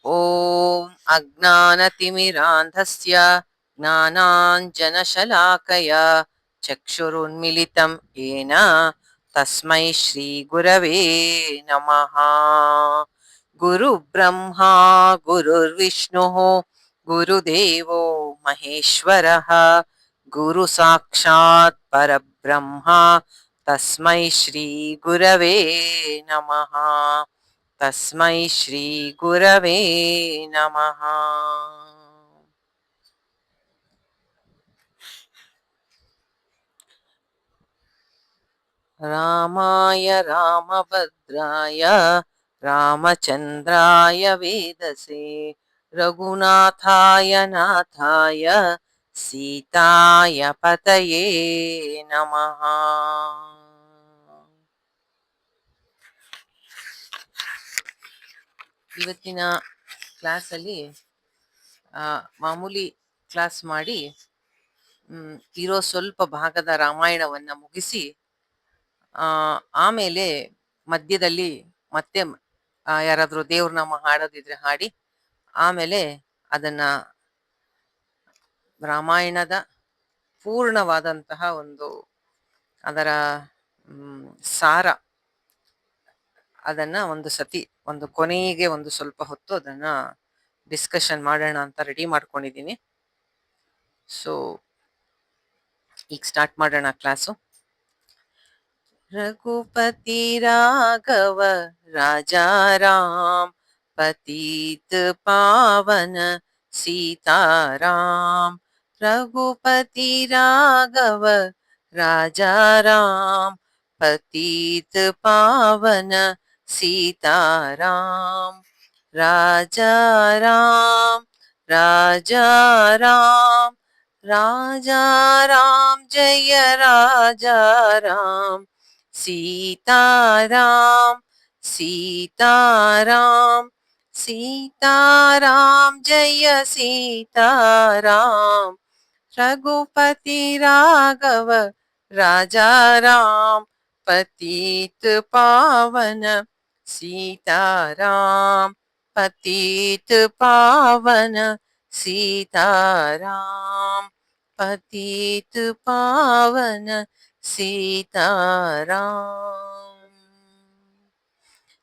ಓಂ ಅಜ್ಞಾನತಿಮಿರಾಂಧಸ್ಯ ಜ್ಞಾನಾಂಜನಶಲಾಕಯ ಚಕ್ಷುರುನ್ಮಿಲಿತಂ ಯೇನ ತಸ್ಮೈ ಶ್ರೀ ಗುರವೇ ನಮಃ. ಗುರು ಬ್ರಹ್ಮ ಗುರುರ್ವಿಷ್ಣು ಗುರುದೇವೋ ಮಹೇಶ್ವರಃ ಗುರು ಸಾಕ್ಷಾತ್ ಪರಬ್ರಹ್ಮ ತಸ್ಮೈ ಶ್ರೀ ಗುರವೇ ನಮಃ. ತಸ್ಮೈ ಶ್ರೀ ಗುರವೇ ನಮಃ. ರಾಮಾಯ ರಾಮಭದ್ರಾಯ ರಾಮಚಂದ್ರಾಯ ವೇದಸೆ ರಘುನಾಥಾಯ ನಾಥಾಯ ಸೀತಾಯ ಪತಯೇ ನಮಃ. ಇವತ್ತಿನ ಕ್ಲಾಸಲ್ಲಿ ಮಾಮೂಲಿ ಕ್ಲಾಸ್ ಮಾಡಿ ಇರೋ ಸ್ವಲ್ಪ ಭಾಗದ ರಾಮಾಯಣವನ್ನ ಮುಗಿಸಿ ಆಮೇಲೆ ಮಧ್ಯದಲ್ಲಿ ಮತ್ತೆ ಯಾರಾದ್ರೂ ದೇವ್ರ ನಾಮ ಹಾಡೋದಿದ್ರೆ ಹಾಡಿ ಆಮೇಲೆ ಅದನ್ನ ರಾಮಾಯಣದ ಪೂರ್ಣವಾದಂತಹ ಅದರ ಸಾರ ಅದನ್ನ ಒಂದು ಸತಿ ಕೊನೆಗೆ ಸ್ವಲ್ಪ ಹೊತ್ತು ಅದನ್ನ ಡಿಸ್ಕಷನ್ ಮಾಡೋಣ ಅಂತ ರೆಡಿ ಮಾಡ್ಕೊಂಡಿದ್ದೀನಿ. ಸೊ ಈಗ ಸ್ಟಾರ್ಟ್ ಮಾಡೋಣ ಕ್ಲಾಸು. रघुपति राघव राजा राम पतित पावन सीताराम. रघुपति राघव राजा राम पतित पावन सीताराम. राजा राम राजा राम राजा राम जय राजा राम. सीताराम सीताराम सीताराम जय सीताराम. रघुपति राघव राजा राम पतित पावन सीताराम. पतित पावन सीताराम. पतित पावन सीताराम.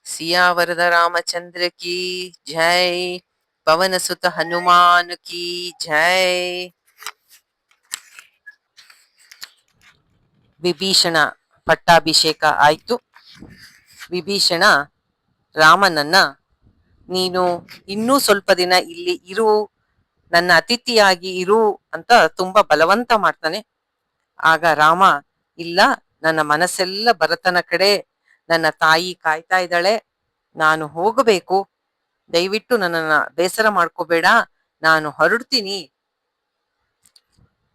सियावरद रामचंद्र की जय. पवन सुत हनुमान की जय. ವಿಭೀಷಣ ಪಟ್ಟಾಭಿಷೇಕ ಆಯ್ತು. ವಿಭೀಷಣ ರಾಮನನ್ನ ನೀನು ಇನ್ನೂ ಸ್ವಲ್ಪ ದಿನ ಇಲ್ಲಿ ಇರು, ನನ್ನ ಅತಿಥಿಯಾಗಿ ಇರು ಅಂತ ತುಂಬಾ ಬಲವಂತ ಮಾಡ್ತಾನೆ. ಆಗ ರಾಮ, ಇಲ್ಲ, ನನ್ನ ಮನಸ್ಸೆಲ್ಲ ಭರತನ ಕಡೆ, ನನ್ನ ತಾಯಿ ಕಾಯ್ತಾ ಇದ್ದಾಳೆ, ನಾನು ಹೋಗಬೇಕು, ದಯವಿಟ್ಟು ನನ್ನನ್ನ ಬೇಸರ ಮಾಡ್ಕೋಬೇಡ, ನಾನು ಹೊರಡ್ತೀನಿ,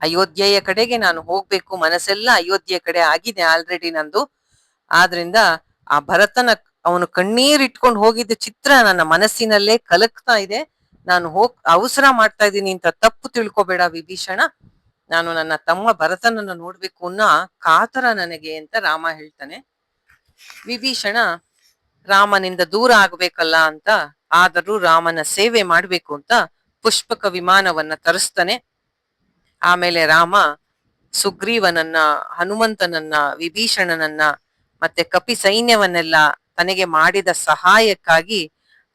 ಅಯೋಧ್ಯೆಯ ಕಡೆಗೆ ನಾನು ಹೋಗ್ಬೇಕು, ಮನಸ್ಸೆಲ್ಲ ಅಯೋಧ್ಯೆಯ ಕಡೆ ಆಗಿದೆ ಆಲ್ರೆಡಿ ನಂದು. ಆದ್ರಿಂದ ಆ ಭರತನ ಅವನು ಕಣ್ಣೀರಿಟ್ಕೊಂಡು ಹೋಗಿದ್ದ ಚಿತ್ರ ನನ್ನ ಮನಸ್ಸಿನಲ್ಲೇ ಕಲಕ್ತಾ ಇದೆ, ನಾನು ಅವಸರ ಮಾಡ್ತಾ ಇದ್ದೀನಿ ಅಂತ ತಪ್ಪು ತಿಳ್ಕೊಬೇಡ ವಿಭೀಷಣ, ನಾನು ನನ್ನ ತಮ್ಮ ಭರತನನ್ನ ನೋಡ್ಬೇಕು ಅನ್ನೋ ಕಾತರ ನನಗೆ ಅಂತ ರಾಮ ಹೇಳ್ತಾನೆ. ವಿಭೀಷಣ ರಾಮನಿಂದ ದೂರ ಆಗ್ಬೇಕಲ್ಲ ಅಂತ, ಆದರೂ ರಾಮನ ಸೇವೆ ಮಾಡ್ಬೇಕು ಅಂತ ಪುಷ್ಪಕ ವಿಮಾನವನ್ನ ತರಿಸ್ತಾನೆ. ಆಮೇಲೆ ರಾಮ ಸುಗ್ರೀವನನ್ನ, ಹನುಮಂತನನ್ನ, ವಿಭೀಷಣನನ್ನ ಮತ್ತೆ ಕಪಿ ಸೈನ್ಯವನ್ನೆಲ್ಲ ತನಗೆ ಮಾಡಿದ ಸಹಾಯಕ್ಕಾಗಿ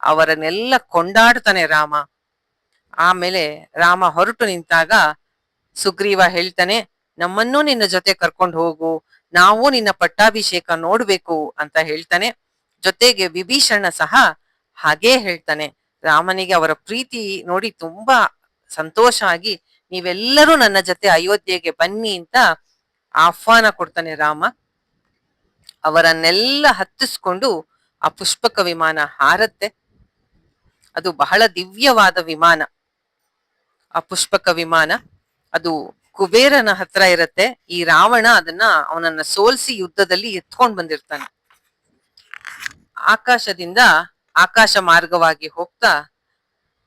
ಅವರನ್ನೆಲ್ಲ ಕೊಂಡಾಡ್ತಾನೆ ರಾಮ. ಆಮೇಲೆ ರಾಮ ಹೊರಟು ನಿಂತಾಗ ಸುಗ್ರೀವ ಹೇಳ್ತಾನೆ, ನಮ್ಮನ್ನೂ ನಿನ್ನ ಜೊತೆ ಕರ್ಕೊಂಡು ಹೋಗು, ನಾವು ನಿನ್ನ ಪಟ್ಟಾಭಿಷೇಕ ನೋಡ್ಬೇಕು ಅಂತ ಹೇಳ್ತಾನೆ. ಜೊತೆಗೆ ವಿಭೀಷಣ ಸಹ ಹಾಗೇ ಹೇಳ್ತಾನೆ. ರಾಮನಿಗೆ ಅವರ ಪ್ರೀತಿ ನೋಡಿ ತುಂಬಾ ಸಂತೋಷ ಆಗಿ, ನೀವೆಲ್ಲರೂ ನನ್ನ ಜೊತೆ ಅಯೋಧ್ಯೆಗೆ ಬನ್ನಿ ಅಂತ ಆಹ್ವಾನ ಕೊಡ್ತಾನೆ ರಾಮ. ಅವರನ್ನೆಲ್ಲ ಹತ್ತಿಸ್ಕೊಂಡು ಆ ಪುಷ್ಪಕ ವಿಮಾನ ಹಾರತ್ತೆ. ಅದು ಬಹಳ ದಿವ್ಯವಾದ ವಿಮಾನ. ಆ ಪುಷ್ಪಕ ವಿಮಾನ ಅದು ಕುಬೇರನ ಹತ್ರ ಇರತ್ತೆ. ಈ ರಾವಣ ಅವನನ್ನ ಸೋಲ್ಸಿ ಯುದ್ಧದಲ್ಲಿ ಎತ್ಕೊಂಡ್ ಬಂದಿರ್ತಾನೆ. ಆಕಾಶದಿಂದ ಆಕಾಶ ಮಾರ್ಗವಾಗಿ ಹೋಗ್ತಾ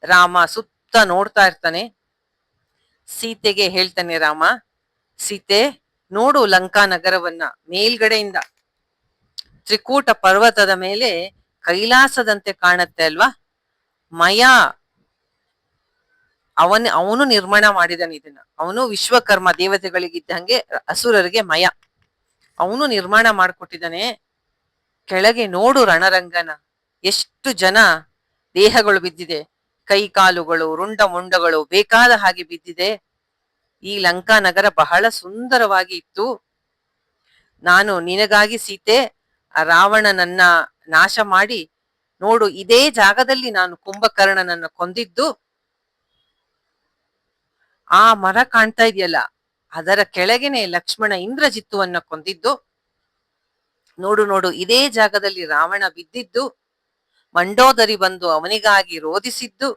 ರಾಮ ಸುತ್ತ ನೋಡ್ತಾ ಇರ್ತಾನೆ. ಸೀತೆಗೆ ಹೇಳ್ತಾನೆ ರಾಮ, ಸೀತೆ ನೋಡು ಲಂಕಾ ನಗರವನ್ನ ಮೇಲ್ಗಡೆಯಿಂದ, ತ್ರಿಕೂಟ ಪರ್ವತದ ಮೇಲೆ ಕೈಲಾಸದಂತೆ ಕಾಣತ್ತೆ ಅಲ್ವಾ, ಮಯ ಅವನು ನಿರ್ಮಾಣ ಮಾಡಿದಾನೆ ಇದನ್ನ. ಅವನು ವಿಶ್ವಕರ್ಮ, ದೇವತೆಗಳಿಗಿದ್ದಂಗೆ ಅಸುರರಿಗೆ ಮಯ. ಅವನು ನಿರ್ಮಾಣ ಮಾಡ್ಕೊಟ್ಟಿದ್ದಾನೆ. ಕೆಳಗೆ ನೋಡು ರಣರಂಗನ, ಎಷ್ಟು ಜನ ದೇಹಗಳು ಬಿದ್ದಿದೆ, ಕೈ ಕಾಲುಗಳು ರುಂಡ ಮುಂಡಗಳು ಬೇಕಾದ ಹಾಗೆ ಬಿದ್ದಿದೆ. ಈ ಲಂಕಾ ನಗರ ಬಹಳ ಸುಂದರವಾಗಿ ಇತ್ತು. ನಾನು ನಿನಗಾಗಿ ಸೀತೆ ಆ ರಾವಣನನ್ನ ನಾಶ ಮಾಡಿ, ನೋಡು ಇದೇ ಜಾಗದಲ್ಲಿ ನಾನು ಕುಂಭಕರ್ಣನನ್ನ ಕೊಂದಿದ್ದು. ಆ ಮರ ಕಾಣ್ತಾ ಇದೆಯಲ್ಲ, ಅದರ ಕೆಳಗೆನೆ ಲಕ್ಷ್ಮಣ ಇಂದ್ರಜಿತ್ತುವನ್ನ ಕೊಂದಿದ್ದು. ನೋಡು ನೋಡು ಇದೇ ಜಾಗದಲ್ಲಿ ರಾವಣ ಬಿದ್ದಿದ್ದು, ಮಂಡೋದರಿ ಬಂದು ಅವನಿಗಾಗಿ ರೋಧಿಸಿದ್ದು.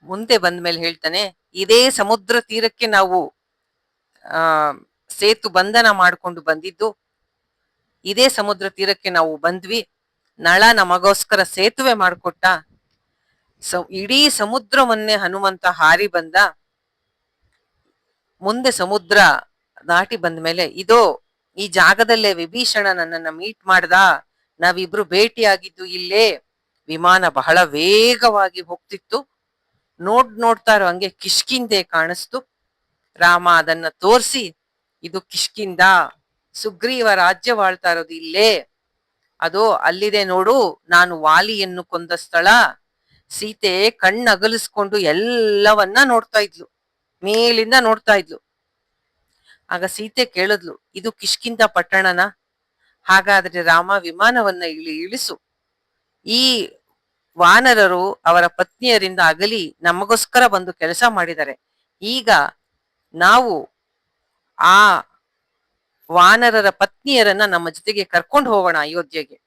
ಮುಂದೆ ಬಂದ್ಮೇಲೆ ಹೇಳ್ತಾನೆ, ಇದೇ ಸಮುದ್ರ ತೀರಕ್ಕೆ ನಾವು ಆ ಸೇತು ಬಂಧನ ಮಾಡ್ಕೊಂಡು ಬಂದಿದ್ದು, ಇದೇ ಸಮುದ್ರ ತೀರಕ್ಕೆ ನಾವು ಬಂದ್ವಿ. ನಳ ನಮಗೋಸ್ಕರ ಸೇತುವೆ ಮಾಡಿಕೊಟ್ಟ. ಇಡೀ ಸಮುದ್ರವನ್ನೇ ಹನುಮಂತ ಹಾರಿ ಬಂದ. ಮುಂದೆ ಸಮುದ್ರ ದಾಟಿ ಬಂದ್ಮೇಲೆ ಇದೋ ಈ ಜಾಗದಲ್ಲೇ ವಿಭೀಷಣ ನನ್ನನ್ನ ಮೀಟ್ ಮಾಡ್ದ. ನಾವಿಬ್ರು ಭೇಟಿಯಾಗಿದ್ದು ಇಲ್ಲೇ. ವಿಮಾನ ಬಹಳ ವೇಗವಾಗಿ ಹೋಗ್ತಿತ್ತು. ನೋಡ್ತಾ ಇರೋ ಹಂಗೆ ಕಿಷ್ಕಿಂದೆ ಕಾಣಿಸ್ತು. ರಾಮ ಅದನ್ನ ತೋರಿಸಿ, ಇದು ಕಿಷ್ಕಿಂದ, ಸುಗ್ರೀವ ರಾಜ್ಯವಾಳ್ತಾ ಇರೋದು ಇಲ್ಲೇ, ಅದೋ ಅಲ್ಲಿದೆ ನೋಡು ನಾನು ವಾಲಿಯನ್ನು ಕೊಂದ ಸ್ಥಳ. ಸೀತೆ ಕಣ್ಣಗಲಿಸ್ಕೊಂಡು ಎಲ್ಲವನ್ನ ನೋಡ್ತಾ ಇದ್ಲು, ಮೇಲಿಂದ ನೋಡ್ತಾ ಇದ್ಲು. ಆಗ ಸೀತೆ ಕೇಳಿದ್ಲು, ಇದು ಕಿಷ್ಕಿಂದ ಪಟ್ಟಣನ? ಹಾಗಾದ್ರೆ ರಾಮ ವಿಮಾನವನ್ನ ಇಳಿಸು. ಈ ವಾನರರು ಅವರ ಪತ್ನಿಯರಿಂದ ಅಗಲಿ ನಮಗೋಸ್ಕರ ಬಂದು ಕೆಲಸ ಮಾಡಿದ್ದಾರೆ. ಈಗ ನಾವು ಆ ವಾನರರ ಪತ್ನಿಯರನ್ನ ನಮ್ಮ ಜೊತೆಗೆ ಕರ್ಕೊಂಡು ಹೋಗೋಣ ಅಯೋಧ್ಯೆಗೆ.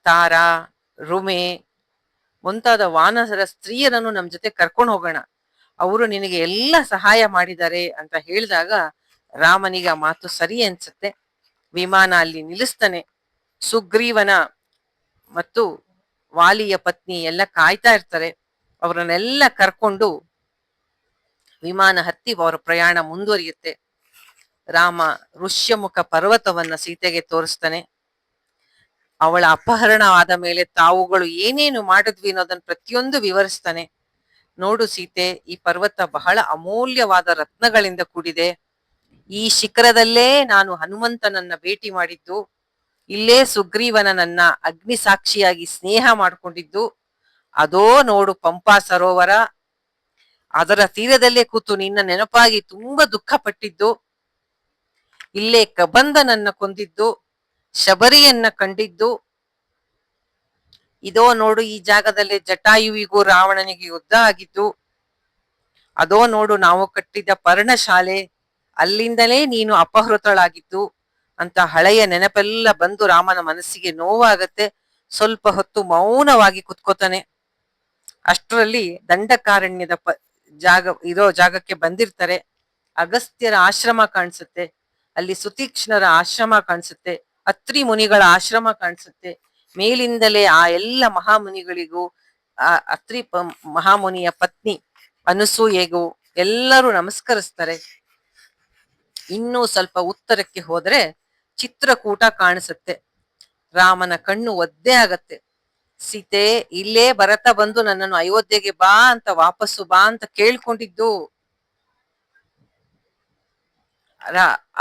ತಾರಾ, ರುಮೆ ಮುಂತಾದ ವಾನರ ಸ್ತ್ರೀಯರನ್ನು ನಮ್ಮ ಜೊತೆ ಕರ್ಕೊಂಡು ಹೋಗೋಣ, ಅವರು ನಿನಗೆ ಎಲ್ಲ ಸಹಾಯ ಮಾಡಿದ್ದಾರೆ ಅಂತ ಹೇಳಿದಾಗ ರಾಮನಿಗೆ ಆ ಮಾತು ಸರಿ ಅನ್ಸುತ್ತೆ. ವಿಮಾನ ಅಲ್ಲಿ ನಿಲ್ಲಿಸ್ತಾನೆ. ಸುಗ್ರೀವನ ಮತ್ತು ವಾಲಿಯ ಪತ್ನಿ ಎಲ್ಲ ಕಾಯ್ತಾ ಇರ್ತಾರೆ. ಅವರನ್ನೆಲ್ಲ ಕರ್ಕೊಂಡು ವಿಮಾನ ಹತ್ತಿ ಅವರ ಪ್ರಯಾಣ ಮುಂದುವರಿಯುತ್ತೆ. ರಾಮ ಋಷ್ಯಮುಖ ಪರ್ವತವನ್ನ ಸೀತೆಗೆ ತೋರಿಸ್ತಾನೆ. ಅವಳ ಅಪಹರಣ ಆದ ಮೇಲೆ ತಾವುಗಳು ಏನೇನು ಮಾಡಿದ್ವಿ ಅನ್ನೋದನ್ನ ಪ್ರತಿಯೊಂದು ವಿವರಿಸ್ತಾನೆ. ನೋಡು ಸೀತೆ, ಈ ಪರ್ವತ ಬಹಳ ಅಮೂಲ್ಯವಾದ ರತ್ನಗಳಿಂದ ಕೂಡಿದೆ. ಈ ಶಿಖರದಲ್ಲೇ ನಾನು ಹನುಮಂತನನ್ನ ಭೇಟಿ ಮಾಡಿದ್ದು, ಇಲ್ಲೇ ಸುಗ್ರೀವನ ನನ್ನ ಅಗ್ನಿ ಸಾಕ್ಷಿಯಾಗಿ ಸ್ನೇಹ ಮಾಡ್ಕೊಂಡಿದ್ದು. ಅದೋ ನೋಡು ಪಂಪಾ ಸರೋವರ, ಅದರ ತೀರದಲ್ಲೇ ಕೂತು ನಿನ್ನ ನೆನಪಾಗಿ ತುಂಬಾ ದುಃಖ ಪಟ್ಟಿದ್ದು. ಇಲ್ಲೇ ಕಬಂಧನನ್ನ ಕೊಂದಿದ್ದು, ಶಬರಿಯನ್ನ ಕಂಡಿದ್ದು. ಇದೋ ನೋಡು ಈ ಜಾಗದಲ್ಲಿ ಜಟಾಯುವಿಗೂ ರಾವಣನಿಗೆ ಯುದ್ಧ ಆಗಿದ್ದು. ಅದೋ ನೋಡು ನಾವು ಕಟ್ಟಿದ ಪರ್ಣಶಾಲೆ, ಅಲ್ಲಿಂದಲೇ ನೀನು ಅಪಹೃತಳಾಗಿದ್ದು ಅಂತ ಹಳೆಯ ನೆನಪೆಲ್ಲ ಬಂದು ರಾಮನ ಮನಸ್ಸಿಗೆ ನೋವಾಗತ್ತೆ. ಸ್ವಲ್ಪ ಹೊತ್ತು ಮೌನವಾಗಿ ಕುತ್ಕೋತಾನೆ. ಅಷ್ಟರಲ್ಲಿ ದಂಡಕಾರಣ್ಯದ ಇರೋ ಜಾಗಕ್ಕೆ ಬಂದಿರ್ತಾರೆ. ಅಗಸ್ತ್ಯರ ಆಶ್ರಮ ಕಾಣಿಸುತ್ತೆ, ಅಲ್ಲಿ ಸುತೀಕ್ಷ್ಣರ ಆಶ್ರಮ ಕಾಣಿಸುತ್ತೆ, ಅತ್ರಿ ಮುನಿಗಳ ಆಶ್ರಮ ಕಾಣಿಸುತ್ತೆ. ಮೇಲಿಂದಲೇ ಆ ಎಲ್ಲ ಮಹಾಮುನಿಗಳಿಗೂ, ಆ ಅತ್ರಿ ಮಹಾಮುನಿಯ ಪತ್ನಿ ಅನಸೂಯೆಗೂ ಎಲ್ಲರೂ ನಮಸ್ಕರಿಸ್ತಾರೆ. ಇನ್ನೂ ಸ್ವಲ್ಪ ಉತ್ತರಕ್ಕೆ ಹೋದ್ರೆ ಚಿತ್ರಕೂಟ ಕಾಣಿಸುತ್ತೆ. ರಾಮನ ಕಣ್ಣು ಒದ್ದೆ ಆಗತ್ತೆ. ಸೀತೆ, ಇಲ್ಲೇ ಭರತ ಬಂದು ನನ್ನನ್ನು ಅಯೋಧ್ಯೆಗೆ ಬಾ ಅಂತ, ವಾಪಸ್ಸು ಬಾ ಅಂತ ಕೇಳ್ಕೊಂಡಿದ್ದು.